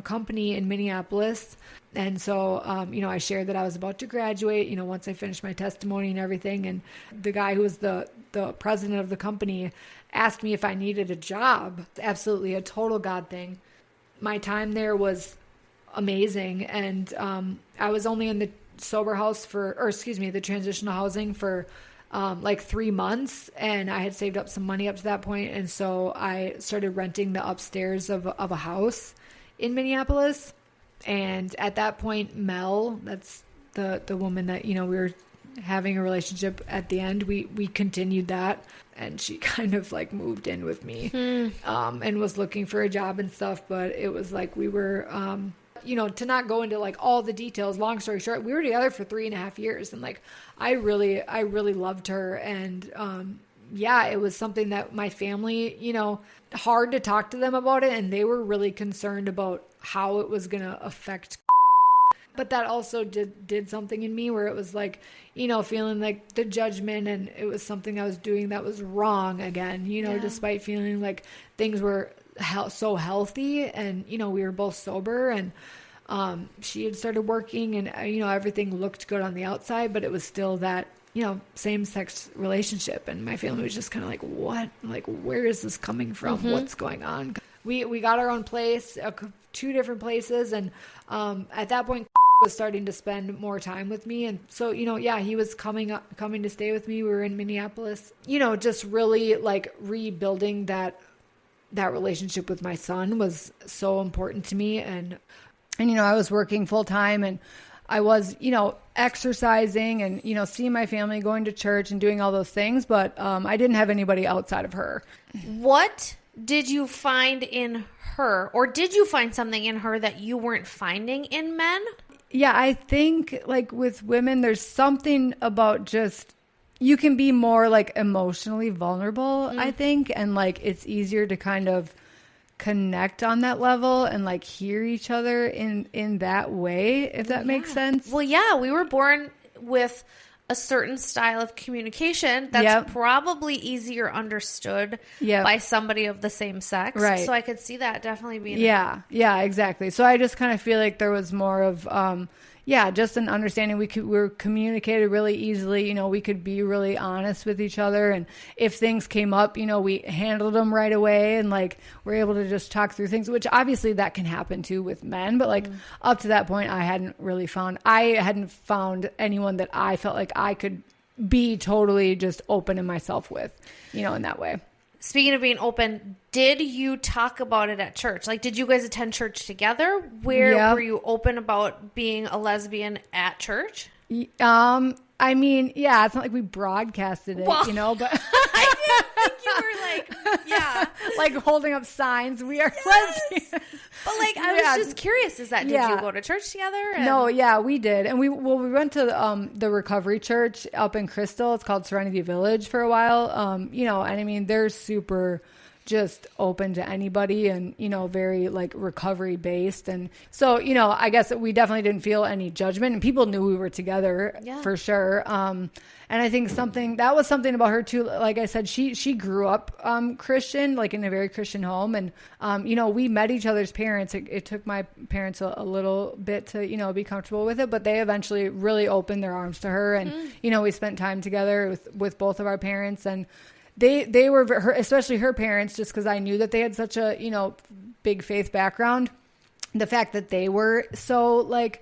company in Minneapolis. And so, you know, I shared that I was about to graduate, you know, once I finished my testimony and everything. And the guy who was the president of the company asked me if I needed a job. Absolutely a total God thing. My time there was amazing. And I was only in the the transitional housing for like 3 months, and I had saved up some money up to that point. And so I started renting the upstairs of a house in Minneapolis. And at that point, Mel, that's the woman that, you know, we were having a relationship at the end, we continued that, and she kind of like moved in with me and was looking for a job and stuff. But it was like we were you know, to not go into like all the details, long story short, we were together for 3.5 years, and like I really loved her. And yeah, it was something that my family, you know, hard to talk to them about it, and they were really concerned about how it was gonna affect. But that also did something in me where it was like, you know, feeling like the judgment, and it was something I was doing that was wrong again, you know, despite feeling like things were so healthy, and, you know, we were both sober, and she had started working, and, you know, everything looked good on the outside, but it was still that, you know, same-sex relationship. And my family was just kind of like, what? Like, where is this coming from? What's going on? We got our own place, 2 different places. And at that point, was starting to spend more time with me. And so, you know, yeah, he was coming to stay with me. We were in Minneapolis, you know, just really like rebuilding that relationship with my son was so important to me. And, you know, I was working full time, and I was, you know, exercising and, you know, seeing my family, going to church and doing all those things. But I didn't have anybody outside of her. What did you find in her, or did you find something in her that you weren't finding in men? Yeah, I think like with women, there's something about just, you can be more like emotionally vulnerable, I think. And like, it's easier to kind of connect on that level and like hear each other in that way, if that makes sense. Well, yeah, we were born with a certain style of communication that's probably easier understood by somebody of the same sex. Right. So I could see that definitely being. Yeah, exactly. So I just kind of feel like there was more of, just an understanding. We were communicated really easily. You know, we could be really honest with each other. And if things came up, you know, we handled them right away, and like we're able to just talk through things, which obviously that can happen too with men. But like up to that point, I hadn't found anyone that I felt like I could be totally just open in myself with, you know, in that way. Speaking of being open, did you talk about it at church? Like, did you guys attend church together? Where were you open about being a lesbian at church? I mean, yeah, it's not like we broadcasted it, you know, but I didn't think you were like, like holding up signs. We are lesbians. But like, I was just curious, did you go to church together? No, yeah, we did. And we went to the recovery church up in Crystal. It's called Serenity Village for a while. And I mean, they're super just open to anybody and, very like recovery based. And so, I guess we definitely didn't feel any judgment, and people knew we were together for sure. And I think that was something about her too. Like I said, she grew up Christian, like in a very Christian home. And, we met each other's parents. It took my parents a little bit to, be comfortable with it, but they eventually really opened their arms to her. And, we spent time together with both of our parents, and they were especially her parents, just because I knew that they had such a, big faith background. The fact that they were so like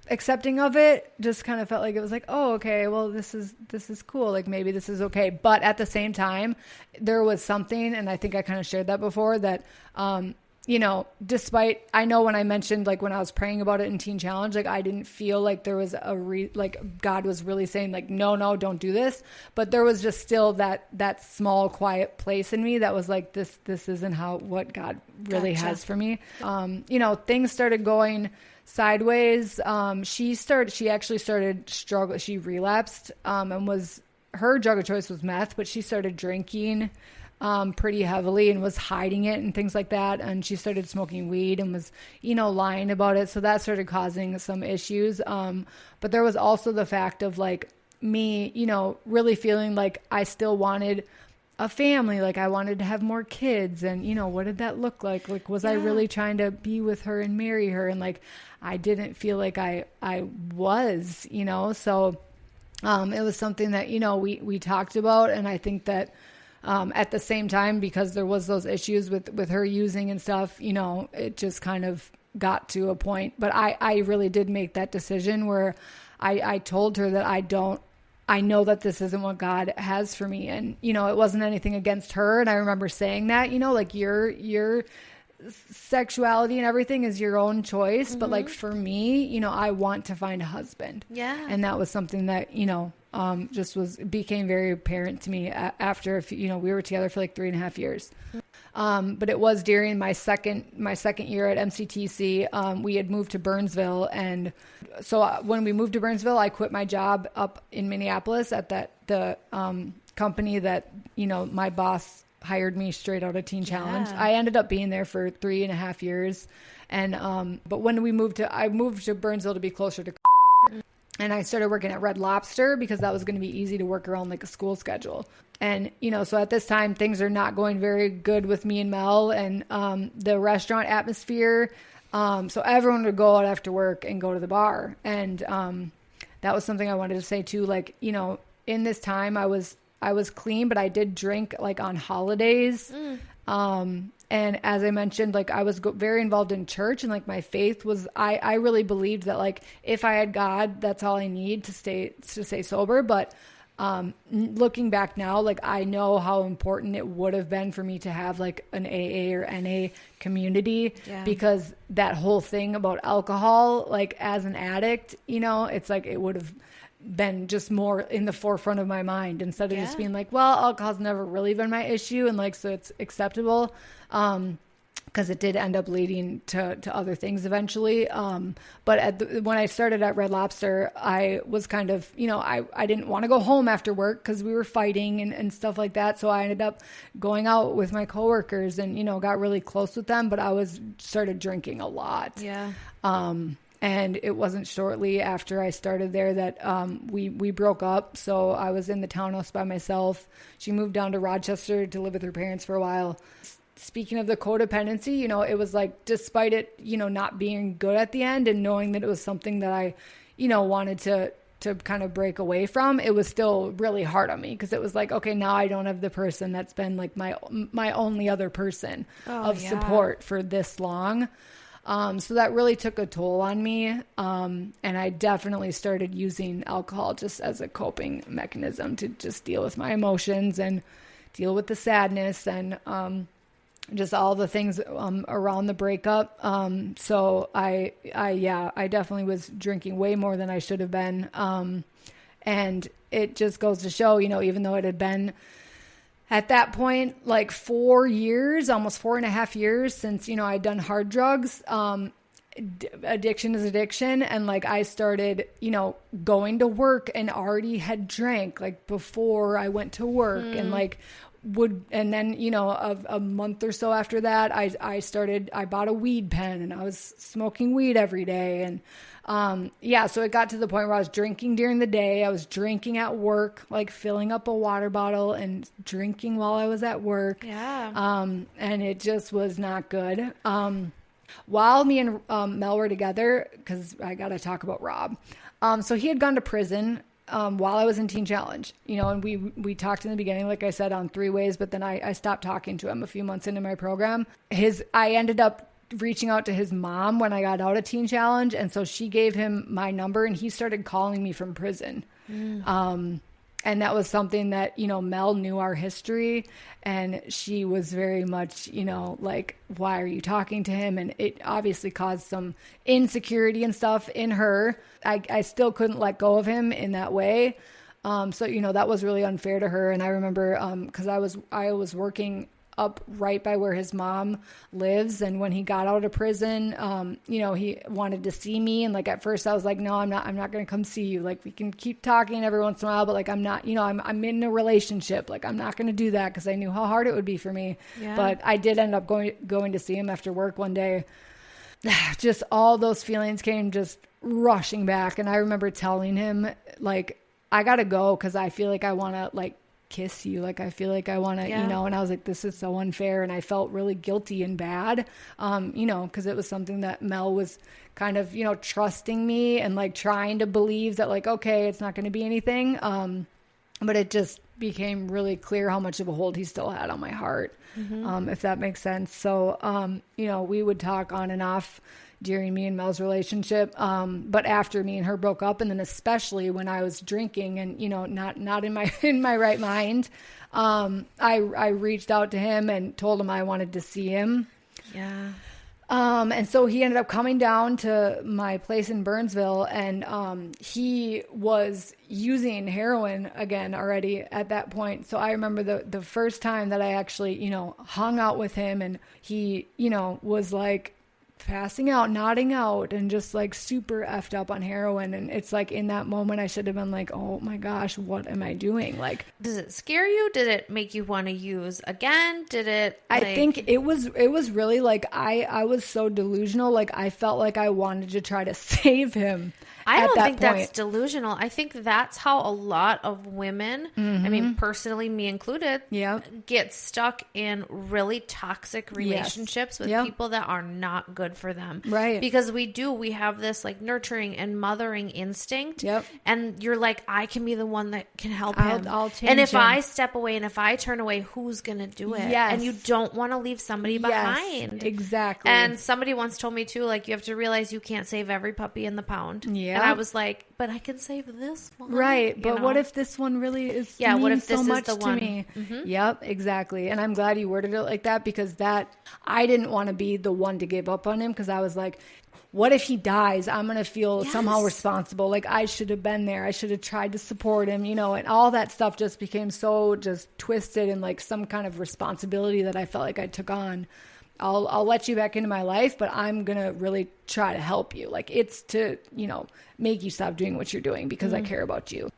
accepting of it just kind of felt like it was like, oh, okay, well, this is cool. Like maybe this is okay. But at the same time, there was something, and I think I kind of shared that before, that, despite, I know when I mentioned, like when I was praying about it in Teen Challenge, like I didn't feel like there was like God was really saying like, no, don't do this. But there was just still that small, quiet place in me that was like, this isn't what God really has for me. Things started going sideways. She actually started struggling. She relapsed, and her drug of choice was meth, but she started drinking pretty heavily and was hiding it and things like that. And she started smoking weed and was, lying about it. So that started causing some issues. But there was also the fact of like me, really feeling like I still wanted a family. Like I wanted to have more kids, and, what did that look like? Like, was I really trying to be with her and marry her? And like, I didn't feel like I was, so, it was something that, we talked about. And I think that, at the same time, because there was those issues with her using and stuff, it just kind of got to a point. But I really did make that decision where I told her that I know that this isn't what God has for me. And, it wasn't anything against her. And I remember saying that, like your sexuality and everything is your own choice. But like for me, I want to find a husband. Yeah. And that was something that, became very apparent to me after, we were together for like 3.5 years. But it was during my second year at MCTC. We had moved to Burnsville. And so when we moved to Burnsville, I quit my job up in Minneapolis at the company that, my boss hired me straight out of Teen Challenge. I ended up being there for 3.5 years. And, but when I moved to Burnsville to be closer to, and I started working at Red Lobster because that was going to be easy to work around like a school schedule. And, so at this time, things are not going very good with me and Mel and the restaurant atmosphere. So everyone would go out after work and go to the bar. And that was something I wanted to say too. Like, in this time I was clean, but I did drink like on holidays. And as I mentioned, like I was very involved in church, and like my faith was, I really believed that like if I had God, that's all I need to stay sober. But looking back now, like I know how important it would have been for me to have like an AA or NA community, because that whole thing about alcohol, like as an addict, it's like it would have been just more in the forefront of my mind instead of just being like, well, alcohol's never really been my issue, and like so it's acceptable, because it did end up leading to other things eventually. But when I started at Red Lobster, I was kind of, I didn't want to go home after work because we were fighting and stuff like that. So I ended up going out with my coworkers and, got really close with them, but I started drinking a lot. Yeah. And it wasn't shortly after I started there that we broke up. So I was in the townhouse by myself. She moved down to Rochester to live with her parents for a while. Speaking of the codependency, it was like, despite it, not being good at the end and knowing that it was something that I, wanted to kind of break away from, it was still really hard on me, because it was like, okay, now I don't have the person that's been like my only other person support for this long. So that really took a toll on me. And I definitely started using alcohol just as a coping mechanism to just deal with my emotions and deal with the sadness and, just all the things, around the breakup. So I definitely was drinking way more than I should have been. And it just goes to show, even though it had been at that point, like 4 years, almost 4.5 years since, I'd done hard drugs, addiction is addiction. And like, I started, going to work and already had drank like before I went to work and like and then, a month or so after that, I bought a weed pen and I was smoking weed every day. And, so it got to the point where I was drinking during the day. I was drinking at work, like filling up a water bottle and drinking while I was at work. Yeah. And it just was not good. While me and Mel were together, because I got to talk about Rob. So he had gone to prison while I was in Teen Challenge, and we talked in the beginning, like I said, on 3 ways, but then I stopped talking to him a few months into my program. I ended up reaching out to his mom when I got out of Teen Challenge. And so she gave him my number and he started calling me from prison. And that was something that, Mel knew our history and she was very much, like, why are you talking to him? And it obviously caused some insecurity and stuff in her. I still couldn't let go of him in that way. So, that was really unfair to her. And I remember, cause I was working up right by where his mom lives. And when he got out of prison, he wanted to see me. And like, at first I was like, no, I'm not going to come see you. Like, we can keep talking every once in a while, but like, I'm not, I'm in a relationship. Like, I'm not going to do that. Cause I knew how hard it would be for me. Yeah. But I did end up going to see him after work one day. Just all those feelings came just rushing back. And I remember telling him, like, I got to go. Cause I feel like I want to like kiss you. Like, I feel like I want to, and I was like, this is so unfair. And I felt really guilty and bad, cause it was something that Mel was kind of, trusting me and like trying to believe that like, okay, it's not going to be anything. But it just became really clear how much of a hold he still had on my heart. If that makes sense. So, we would talk on and off during me and Mel's relationship. But after me and her broke up, and then especially when I was drinking and, not in my right mind, I reached out to him and told him I wanted to see him. Yeah. And so he ended up coming down to my place in Burnsville, and he was using heroin again already at that point. So I remember the first time that I actually, hung out with him, and he, was like passing out, nodding out, and just like super effed up on heroin. And it's like in that moment I should have been like, oh my gosh, what am I doing? Like, does it scare you? Did it make you want to use again? Did it I think it was really like I was so delusional. Like, I felt like I wanted to try to save him. I don't think that's delusional. I think that's how a lot of women, I mean, personally, me included, get stuck in really toxic relationships with people that are not good for them. Right. Because we have this like nurturing and mothering instinct. Yep. And you're like, I can be the one that can help him. I'll change and if him. I step away and if I turn away, who's going to do it? Yes. And you don't want to leave somebody behind. Exactly. And somebody once told me too, like, you have to realize you can't save every puppy in the pound. Yeah. And I was like, but I can save this one. Right. But what if this one really is what if this so is much the to one? me? Yep, exactly. And I'm glad you worded it like that, because I didn't want to be the one to give up on him, because I was like, what if he dies? I'm going to feel somehow responsible. Like, I should have been there. I should have tried to support him, and all that stuff just became so just twisted and like some kind of responsibility that I felt like I took on. I'll let you back into my life, but I'm going to really try to help you. Like, it's to, make you stop doing what you're doing because I care about you.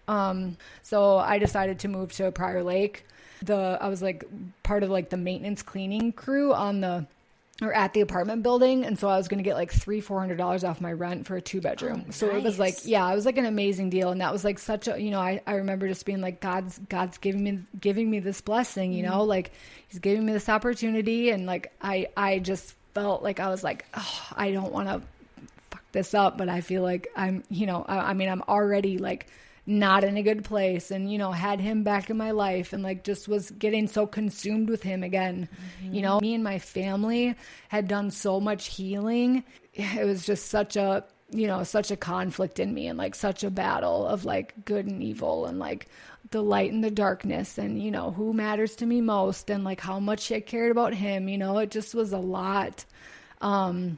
So I decided to move to Prior Lake. I was like part of like the maintenance cleaning crew at the apartment building. And so I was going to get like $300-$400 off my rent for a 2-bedroom. So it was like, it was like an amazing deal. And that was like such a, I remember just being like, God's giving me this blessing, like he's giving me this opportunity. And like, I just felt like I was like, oh, I don't want to fuck this up, but I feel like I'm, I'm already like not in a good place, and, had him back in my life, and like just was getting so consumed with him again. Me and my family had done so much healing. It was just such a conflict in me, and like such a battle of like good and evil, and like the light and the darkness, and, who matters to me most, and like how much I cared about him. It just was a lot. So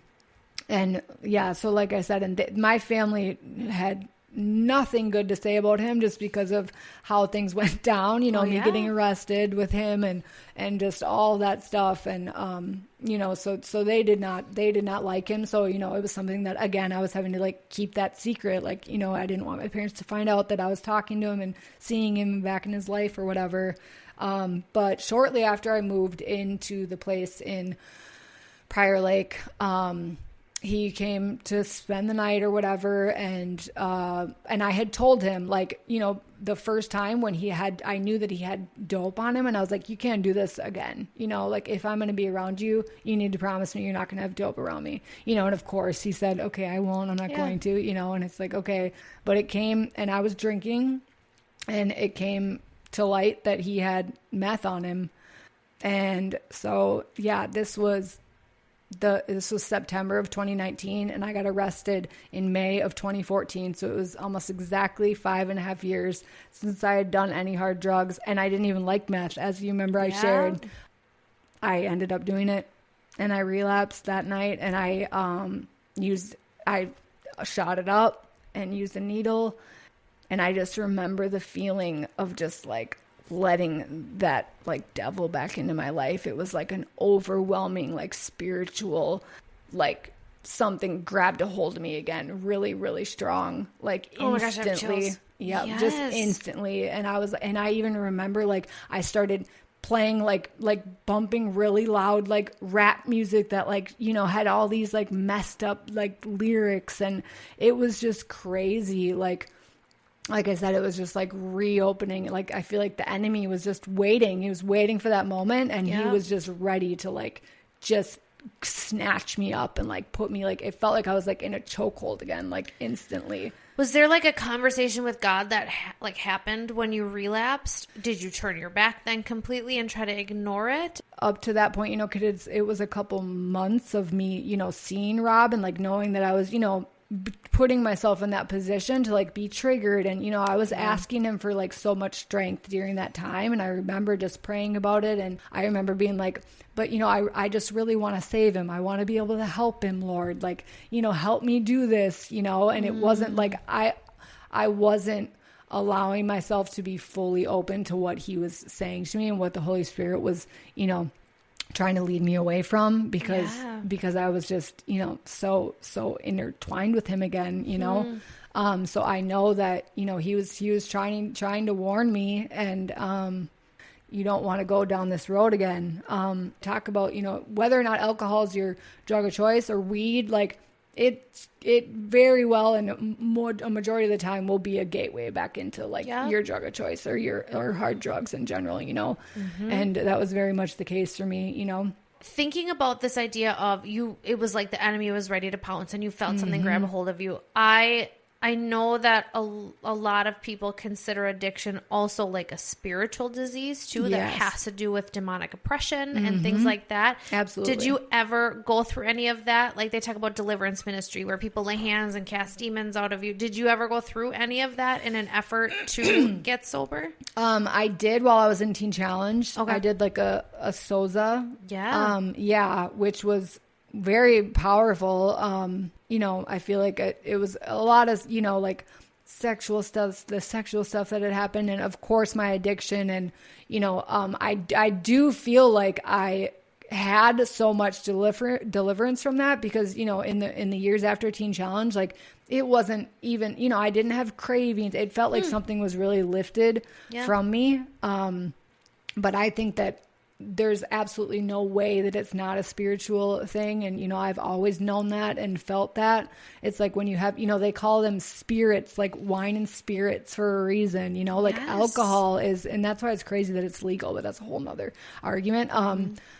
like I said, and my family had nothing good to say about him just because of how things went down, you know, me getting arrested with him and just all that stuff. And, you know, so they did not like him. So, you know, it was something that, again, I was having to like keep that secret. Like, you know, I didn't want my parents to find out that I was talking to him and seeing him back in his life or whatever. But shortly after I moved into the place in Prior Lake, he came to spend the night or whatever. And I had told him, like, you know, the first time when I knew that he had dope on him, and I was like, you can't do this again. You know, like, if I'm going to be around you, you need to promise me you're not going to have dope around me, you know? And of course he said, okay, I won't, I'm not going to, you know? And it's like, okay, but it came, and I was drinking, and it came to light that he had meth on him. And so, yeah, this was September of 2019, and I got arrested in May of 2014. So it was almost exactly 5.5 years since I had done any hard drugs, and I didn't even like meth. As you remember, I shared, I ended up doing it, and I relapsed that night, and I shot it up and used a needle, and I just remember the feeling of just like letting that like devil back into my life. It was like an overwhelming, like spiritual, like something grabbed a hold of me again, really, really strong, like instantly. Just instantly. And I even remember like I started playing like bumping really loud, like rap music that like, you know, had all these like messed up like lyrics, and it was just crazy. Like I said, it was just like reopening. Like, I feel like the enemy was just waiting. He was waiting for that moment, and he was just ready to like, just snatch me up and like put me, like, it felt like I was like in a chokehold again, like instantly. Was there like a conversation with God that happened when you relapsed? Did you turn your back then completely and try to ignore it? Up to that point, you know, cause it was a couple months of me, you know, seeing Rob and like knowing that I was, you know, putting myself in that position to like be triggered. And, you know, I was asking him for like so much strength during that time. And I remember just praying about it. And I remember being like, but, you know, I just really want to save him. I want to be able to help him, Lord. Like, you know, help me do this, you know? And it wasn't like, I wasn't allowing myself to be fully open to what he was saying to me and what the Holy Spirit was, you know, trying to lead me away from, because I was just, you know, so intertwined with him again, you know? So I know that, you know, he was trying to warn me, and, you don't want to go down this road again. Talk about, you know, whether or not alcohol is your drug of choice or weed, like it very well, and a majority of the time will be a gateway back into like your drug of choice or hard drugs in general, you know? And that was very much the case for me, you know? Thinking about this idea of it was like the enemy was ready to pounce and you felt something grab a hold of you. I know that a lot of people consider addiction also like a spiritual disease too, that has to do with demonic oppression and things like that. Absolutely. Did you ever go through any of that? Like they talk about deliverance ministry where people lay hands and cast demons out of you. Did you ever go through any of that in an effort to get sober? I did while I was in Teen Challenge. Okay. I did like a SOZA. Yeah. Which was very powerful. You know, I feel like it was a lot of, you know, like the sexual stuff that had happened. And of course my addiction. And, you know, I do feel like I had so much deliverance from that, because, you know, in the years after Teen Challenge, like it wasn't even, you know, I didn't have cravings. It felt like something was really lifted from me. But I think that there's absolutely no way that it's not a spiritual thing. And, you know, I've always known that and felt that. It's like when you have, you know, they call them spirits, like wine and spirits for a reason, you know, like alcohol is, and that's why it's crazy that it's legal, but that's a whole nother argument.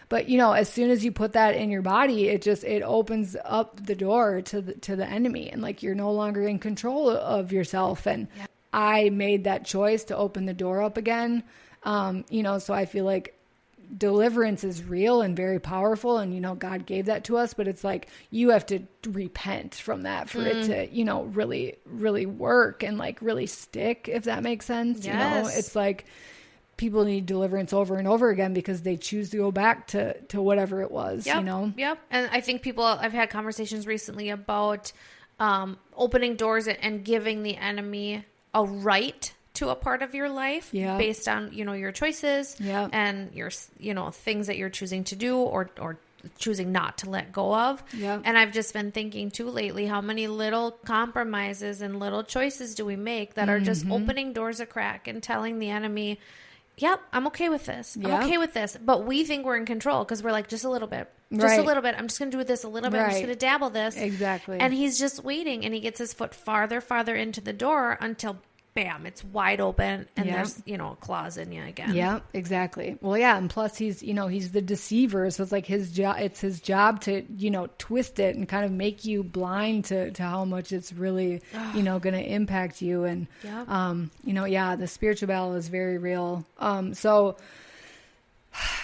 But, you know, as soon as you put that in your body, it opens up the door to the enemy, and like, you're no longer in control of yourself. And I made that choice to open the door up again. You know, so I feel like deliverance is real and very powerful, and, you know, God gave that to us, but it's like, you have to repent from that for it to, you know, really, really work and like really stick, if that makes sense. You know, it's like people need deliverance over and over again because they choose to go back to whatever it was, you know? Yep. And I think I've had conversations recently about opening doors and giving the enemy a right to a part of your life based on, your choices and your, things that you're choosing to do or choosing not to let go of. And I've just been thinking too lately, how many little compromises and little choices do we make that are just opening doors a crack and telling the enemy, yep, I'm okay with this. I'm okay with this. But we think we're in control because we're like, just a little bit. Just a little bit. I'm just going to do this a little bit. I'm just going to dabble this. Exactly. And he's just waiting, and he gets his foot farther into the door until bam, it's wide open, and there's, claws in you again. Yeah, exactly. Well, yeah, and plus he's the deceiver, so it's like his job. It's his job to, twist it and kind of make you blind to how much it's really, going to impact you. And, the spiritual battle is very real. So,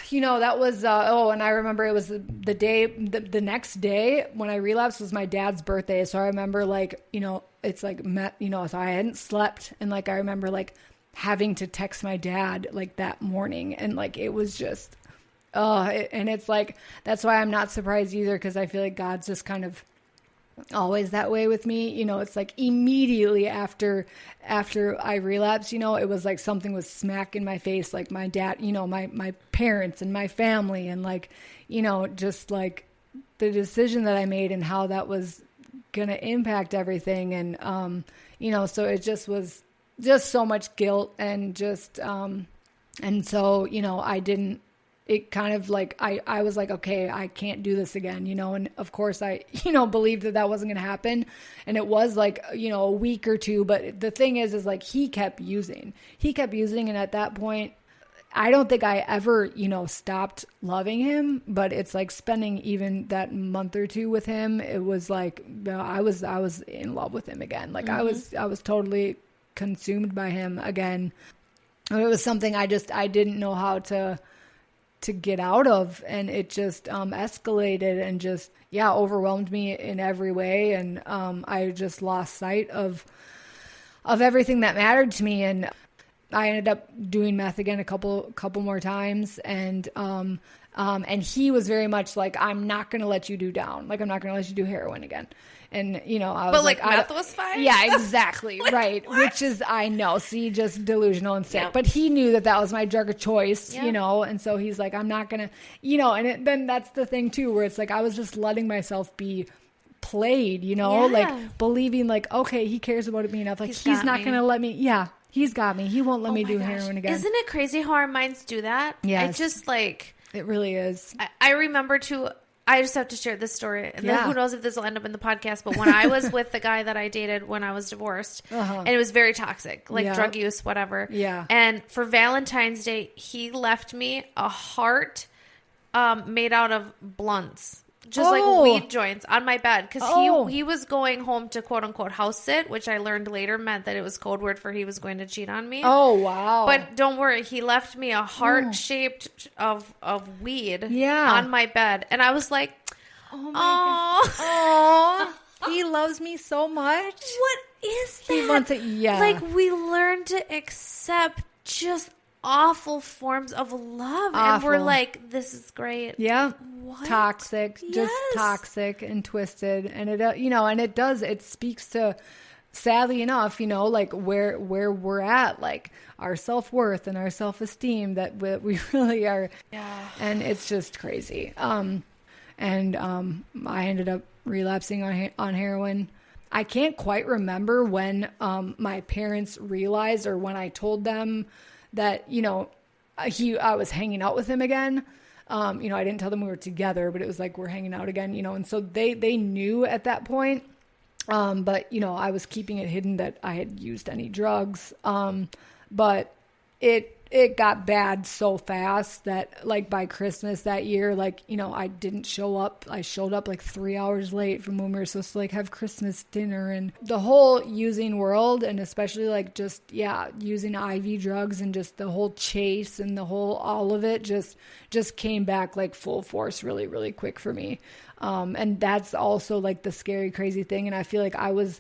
that was, and I remember it was the day, the next day when I relapsed was my dad's birthday. So I remember it's like, so I hadn't slept. And I remember having to text my dad that morning. And it was just, and it's that's why I'm not surprised either. Cause I feel like God's just kind of always that way with me. It's immediately after I relapsed, it was something was smack in my face. My dad, my parents and my family and just the decision that I made and how that was going to impact everything. And, so it just was just so much guilt and just, and so, I didn't, it kind of I was okay, I can't do this again, and of course I, believed that wasn't going to happen. And it was a week or two, but the thing is he kept using. And at that point, I don't think I ever, stopped loving him, but it's spending even that month or two with him. It was I was in love with him again. I was totally consumed by him again. It was something I didn't know how to get out of, and it just escalated and just overwhelmed me in every way. And I just lost sight of everything that mattered to me. And I ended up doing meth again a couple more times, and he was very much I'm not going to let you do down. I'm not going to let you do heroin again. And, I was meth was fine? Yeah, exactly. Right. What? Which is, I know, see, just delusional and sick. Yep. But he knew that was my drug of choice, and so he's I'm not going to, and then that's the thing too, where it's I was just letting myself be played, believing okay, he cares about me enough. He's not going to let me. Yeah. He's got me. He won't let me do heroin again. Isn't it crazy how our minds do that? Yeah. It just it really is. I remember too, I just have to share this story. And then who knows if this will end up in the podcast. But when I was with the guy that I dated when I was divorced, and it was very toxic, drug use, whatever. Yeah. And for Valentine's Day, he left me a heart made out of blunts. Just weed joints on my bed. Because he was going home to quote unquote house sit, which I learned later meant that it was code word for he was going to cheat on me. Oh, wow. But don't worry. He left me a heart shaped of weed on my bed. And I was like, oh my God. He loves me so much. What is that? He wants it. Yeah. We learn to accept just awful forms of love. Awful. And we're this is great. Yeah. What? Toxic, just toxic and twisted. And it, and it speaks to, sadly enough, where we're at, our self-worth and our self-esteem that we really are. Yeah. And it's just crazy. I ended up relapsing on heroin. I can't quite remember when, my parents realized or when I told them that, I was hanging out with him again. I didn't tell them we were together, but it was we're hanging out again, and so they knew at that point. But I was keeping it hidden that I had used any drugs. But it got bad so fast that by Christmas that year, I didn't show up. I showed up 3 hours late from when we were supposed to have Christmas dinner, and the whole using world, and especially using IV drugs and just the whole chase and the whole, all of it just came back full force really, really quick for me. And that's also the scary, crazy thing. And I feel I was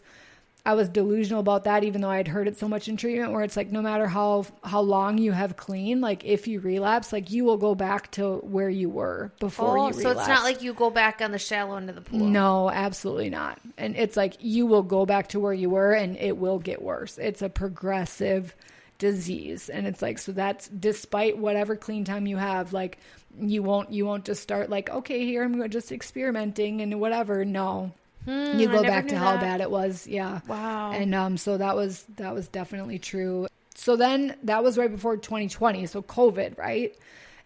I was delusional about that, even though I'd heard it so much in treatment, where it's like, no matter how long you have clean, like if you relapse, like you will go back to where you were before you relapse. So it's not like you go back on the shallow end of the pool. No, absolutely not. And it's like, you will go back to where you were and it will get worse. It's a progressive disease. And it's like, so that's despite whatever clean time you have, like you won't just start like, okay, here I'm just experimenting and whatever. No. You go back to how bad it was. Yeah. Wow. And so that was definitely true. So then that was right before 2020. So COVID, right?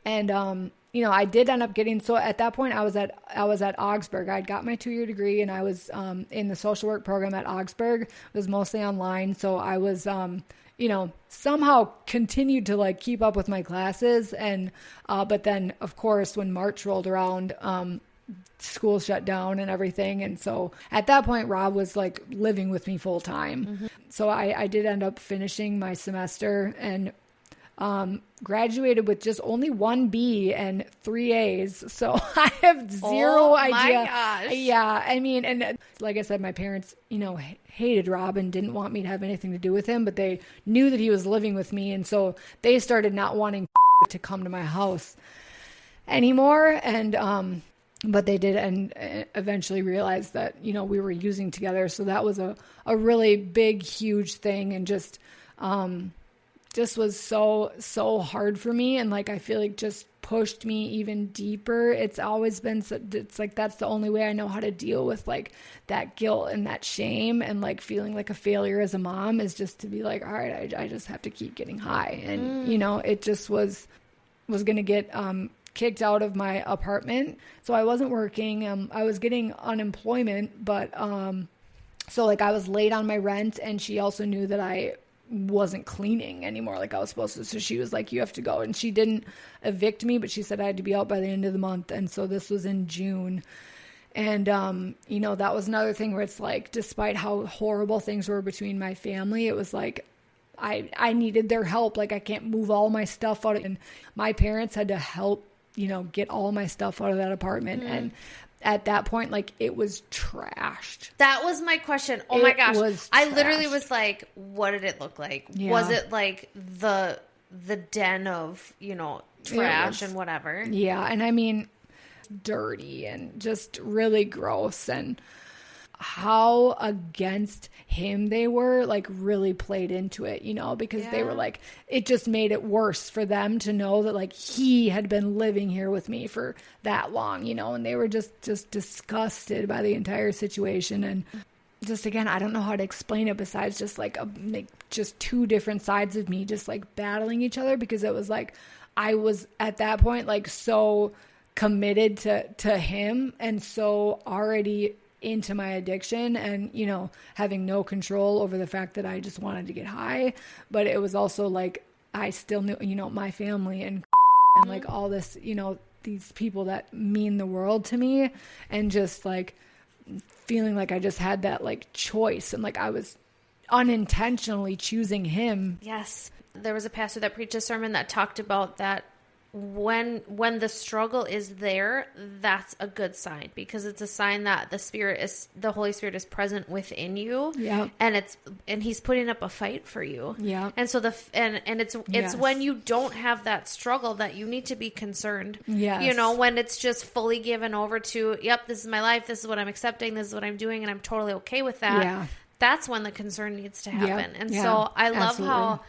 And I did end up getting, so at that point I was at Augsburg. I'd got my 2-year degree and I was in the social work program at Augsburg. It was mostly online. So I was somehow continued to like keep up with my classes. And but then of course when March rolled around, school shut down and everything. And so at that point, Rob was like living with me full time. Mm-hmm. So I did end up finishing my semester and graduated with just only 1 B and 3 A's. So I have zero idea. My gosh. Yeah. I mean, and like I said, my parents, hated Rob and didn't want me to have anything to do with him, but they knew that he was living with me. And so they started not wanting to come to my house anymore. And, but they did and eventually realized that, we were using together. So that was a really big, huge thing. And just was so hard for me. And like, I feel like just pushed me even deeper. It's always been, it's like, that's the only way I know how to deal with like that guilt and that shame and like feeling like a failure as a mom is just to be like, all right, I just have to keep getting high. And, it just was going to get, kicked out of my apartment. So I wasn't working. I was getting unemployment, but, so like I was late on my rent and she also knew that I wasn't cleaning anymore like I was supposed to. So she was like, you have to go. And she didn't evict me, but she said I had to be out by the end of the month. And so this was in June. And, that was another thing where it's like, despite how horrible things were between my family, it was like, I needed their help. Like I can't move all my stuff out. And my parents had to help get all my stuff out of that apartment. Mm-hmm. And at that point, like it was trashed. That was my question. Oh my gosh. I literally was like, what did it look like? Yeah. Was it like the den of, trash and whatever? Yeah. And I mean, dirty and just really gross. And how against him they were like really played into it, because they were like, it just made it worse for them to know that like he had been living here with me for that long, and they were just disgusted by the entire situation. And just, again, I don't know how to explain it besides just like just two different sides of me just like battling each other, because it was like, I was at that point, like so committed to him and so already into my addiction and, having no control over the fact that I just wanted to get high. But it was also like, I still knew, my family and like all this, these people that mean the world to me, and just like feeling like I just had that like choice and like I was unintentionally choosing him. Yes. There was a pastor that preached a sermon that talked about that when the struggle is there, that's a good sign, because it's a sign that the Holy Spirit is present within you. Yeah. And he's putting up a fight for you. Yeah. And so it's when you don't have that struggle that you need to be concerned. Yes. When it's just fully given over to, yep, this is my life, this is what I'm accepting, this is what I'm doing, and I'm totally okay with that. Yeah. That's when the concern needs to happen. Yep. And so I love how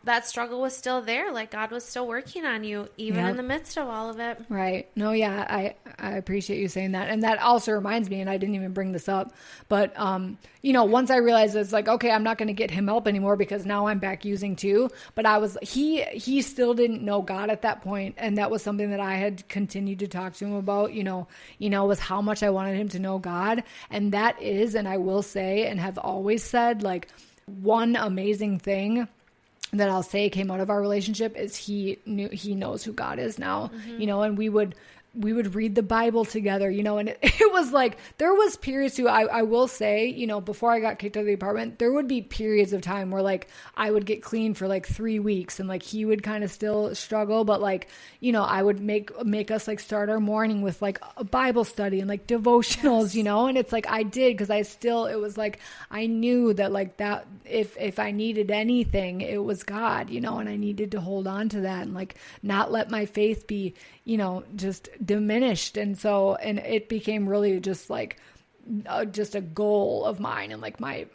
that struggle was still there. Like God was still working on you, even in the midst of all of it. Right. No, yeah, I appreciate you saying that. And that also reminds me, and I didn't even bring this up, but, once I realized it's like, okay, I'm not going to get him help anymore because now I'm back using too. But he still didn't know God at that point. And that was something that I had continued to talk to him about, was how much I wanted him to know God. And that is, and I will say, and have always said, like, one amazing thing that I'll say came out of our relationship is he knows who God is now, and we would we would read the Bible together, and it was like, there was periods too, I will say, before I got kicked out of the apartment, there would be periods of time where like I would get clean for like 3 weeks and like he would kind of still struggle, but like, I would make us like start our morning with like a Bible study and like devotionals, and it's like I did, because it was like I knew that like that if I needed anything, it was God, and I needed to hold on to that and like not let my faith be, just diminished. And it became really just like just a goal of mine and like my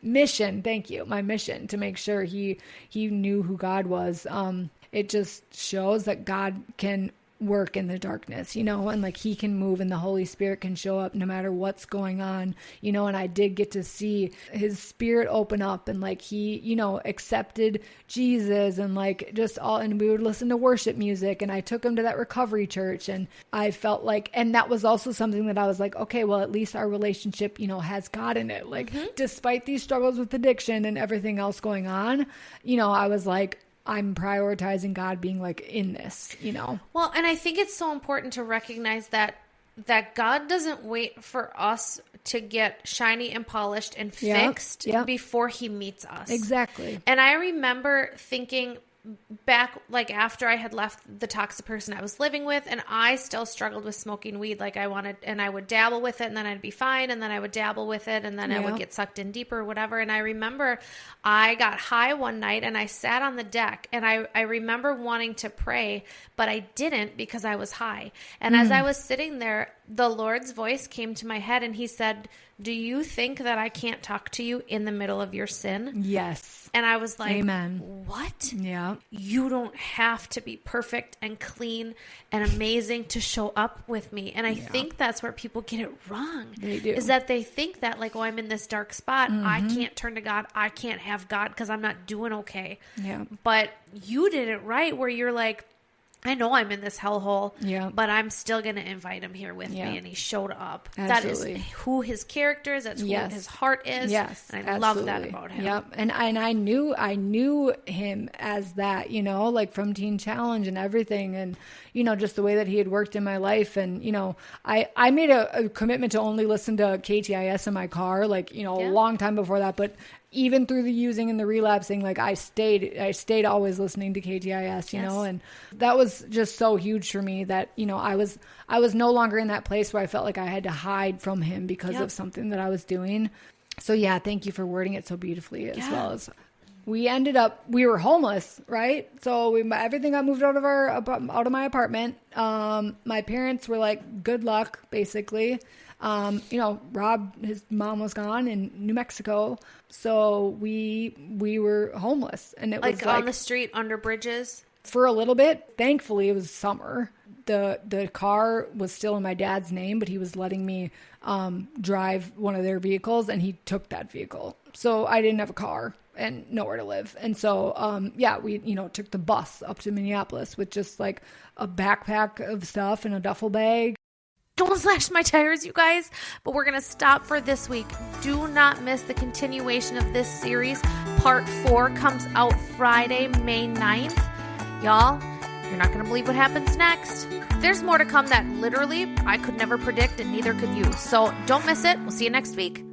mission. Thank you. My mission to make sure he knew who God was. It just shows that God can work in the darkness, and like he can move and the Holy Spirit can show up no matter what's going on, and I did get to see his spirit open up and like he, accepted Jesus and like just all, and we would listen to worship music and I took him to that recovery church and I felt like, and that was also something that I was like, okay, well, at least our relationship, has God in it. Like despite these struggles with addiction and everything else going on, I was like, I'm prioritizing God being like in this, Well, and I think it's so important to recognize that God doesn't wait for us to get shiny and polished and fixed before he meets us. Exactly. And I remember thinking back, like after I had left the toxic person I was living with, and I still struggled with smoking weed. Like I would dabble with it and then I'd be fine. And then I would dabble with it and then I would get sucked in deeper or whatever. And I remember I got high one night and I sat on the deck and I remember wanting to pray, but I didn't because I was high. And as I was sitting there, the Lord's voice came to my head and he said, "Do you think that I can't talk to you in the middle of your sin?" Yes. And I was like, Amen. What? Yeah. You don't have to be perfect and clean and amazing to show up with me. And I think that's where people get it wrong. They do. Is that they think that like, oh, I'm in this dark spot. I can't turn to God. I can't have God because I'm not doing okay. Yeah. But you did it right where you're like, I know I'm in this hellhole, but I'm still going to invite him here with me. And he showed up. Absolutely. That is who his character is. That's who his heart is. Yes. And I love that about him. Yep. And I knew him as that, like from Teen Challenge and everything. And, just the way that he had worked in my life. And, I made a commitment to only listen to KTIS in my car, like, a long time before that. But even through the using and the relapsing, like I stayed always listening to KTIS, and that was just so huge for me that, I was no longer in that place where I felt like I had to hide from him because of something that I was doing. So thank you for wording it so beautifully as well as we were homeless, right? So everything got moved out of my apartment. My parents were like, good luck, basically. Rob, his mom was gone in New Mexico. So we were homeless, and it was like on the street under bridges for a little bit. Thankfully it was summer. The car was still in my dad's name, but he was letting me, drive one of their vehicles, and he took that vehicle. So I didn't have a car and nowhere to live. And so, we, took the bus up to Minneapolis with just like a backpack of stuff and a duffel bag. Don't slash my tires, you guys. But we're going to stop for this week. Do not miss the continuation of this series. Part 4 comes out Friday, May 9th. Y'all, you're not going to believe what happens next. There's more to come that literally I could never predict, and neither could you. So don't miss it. We'll see you next week.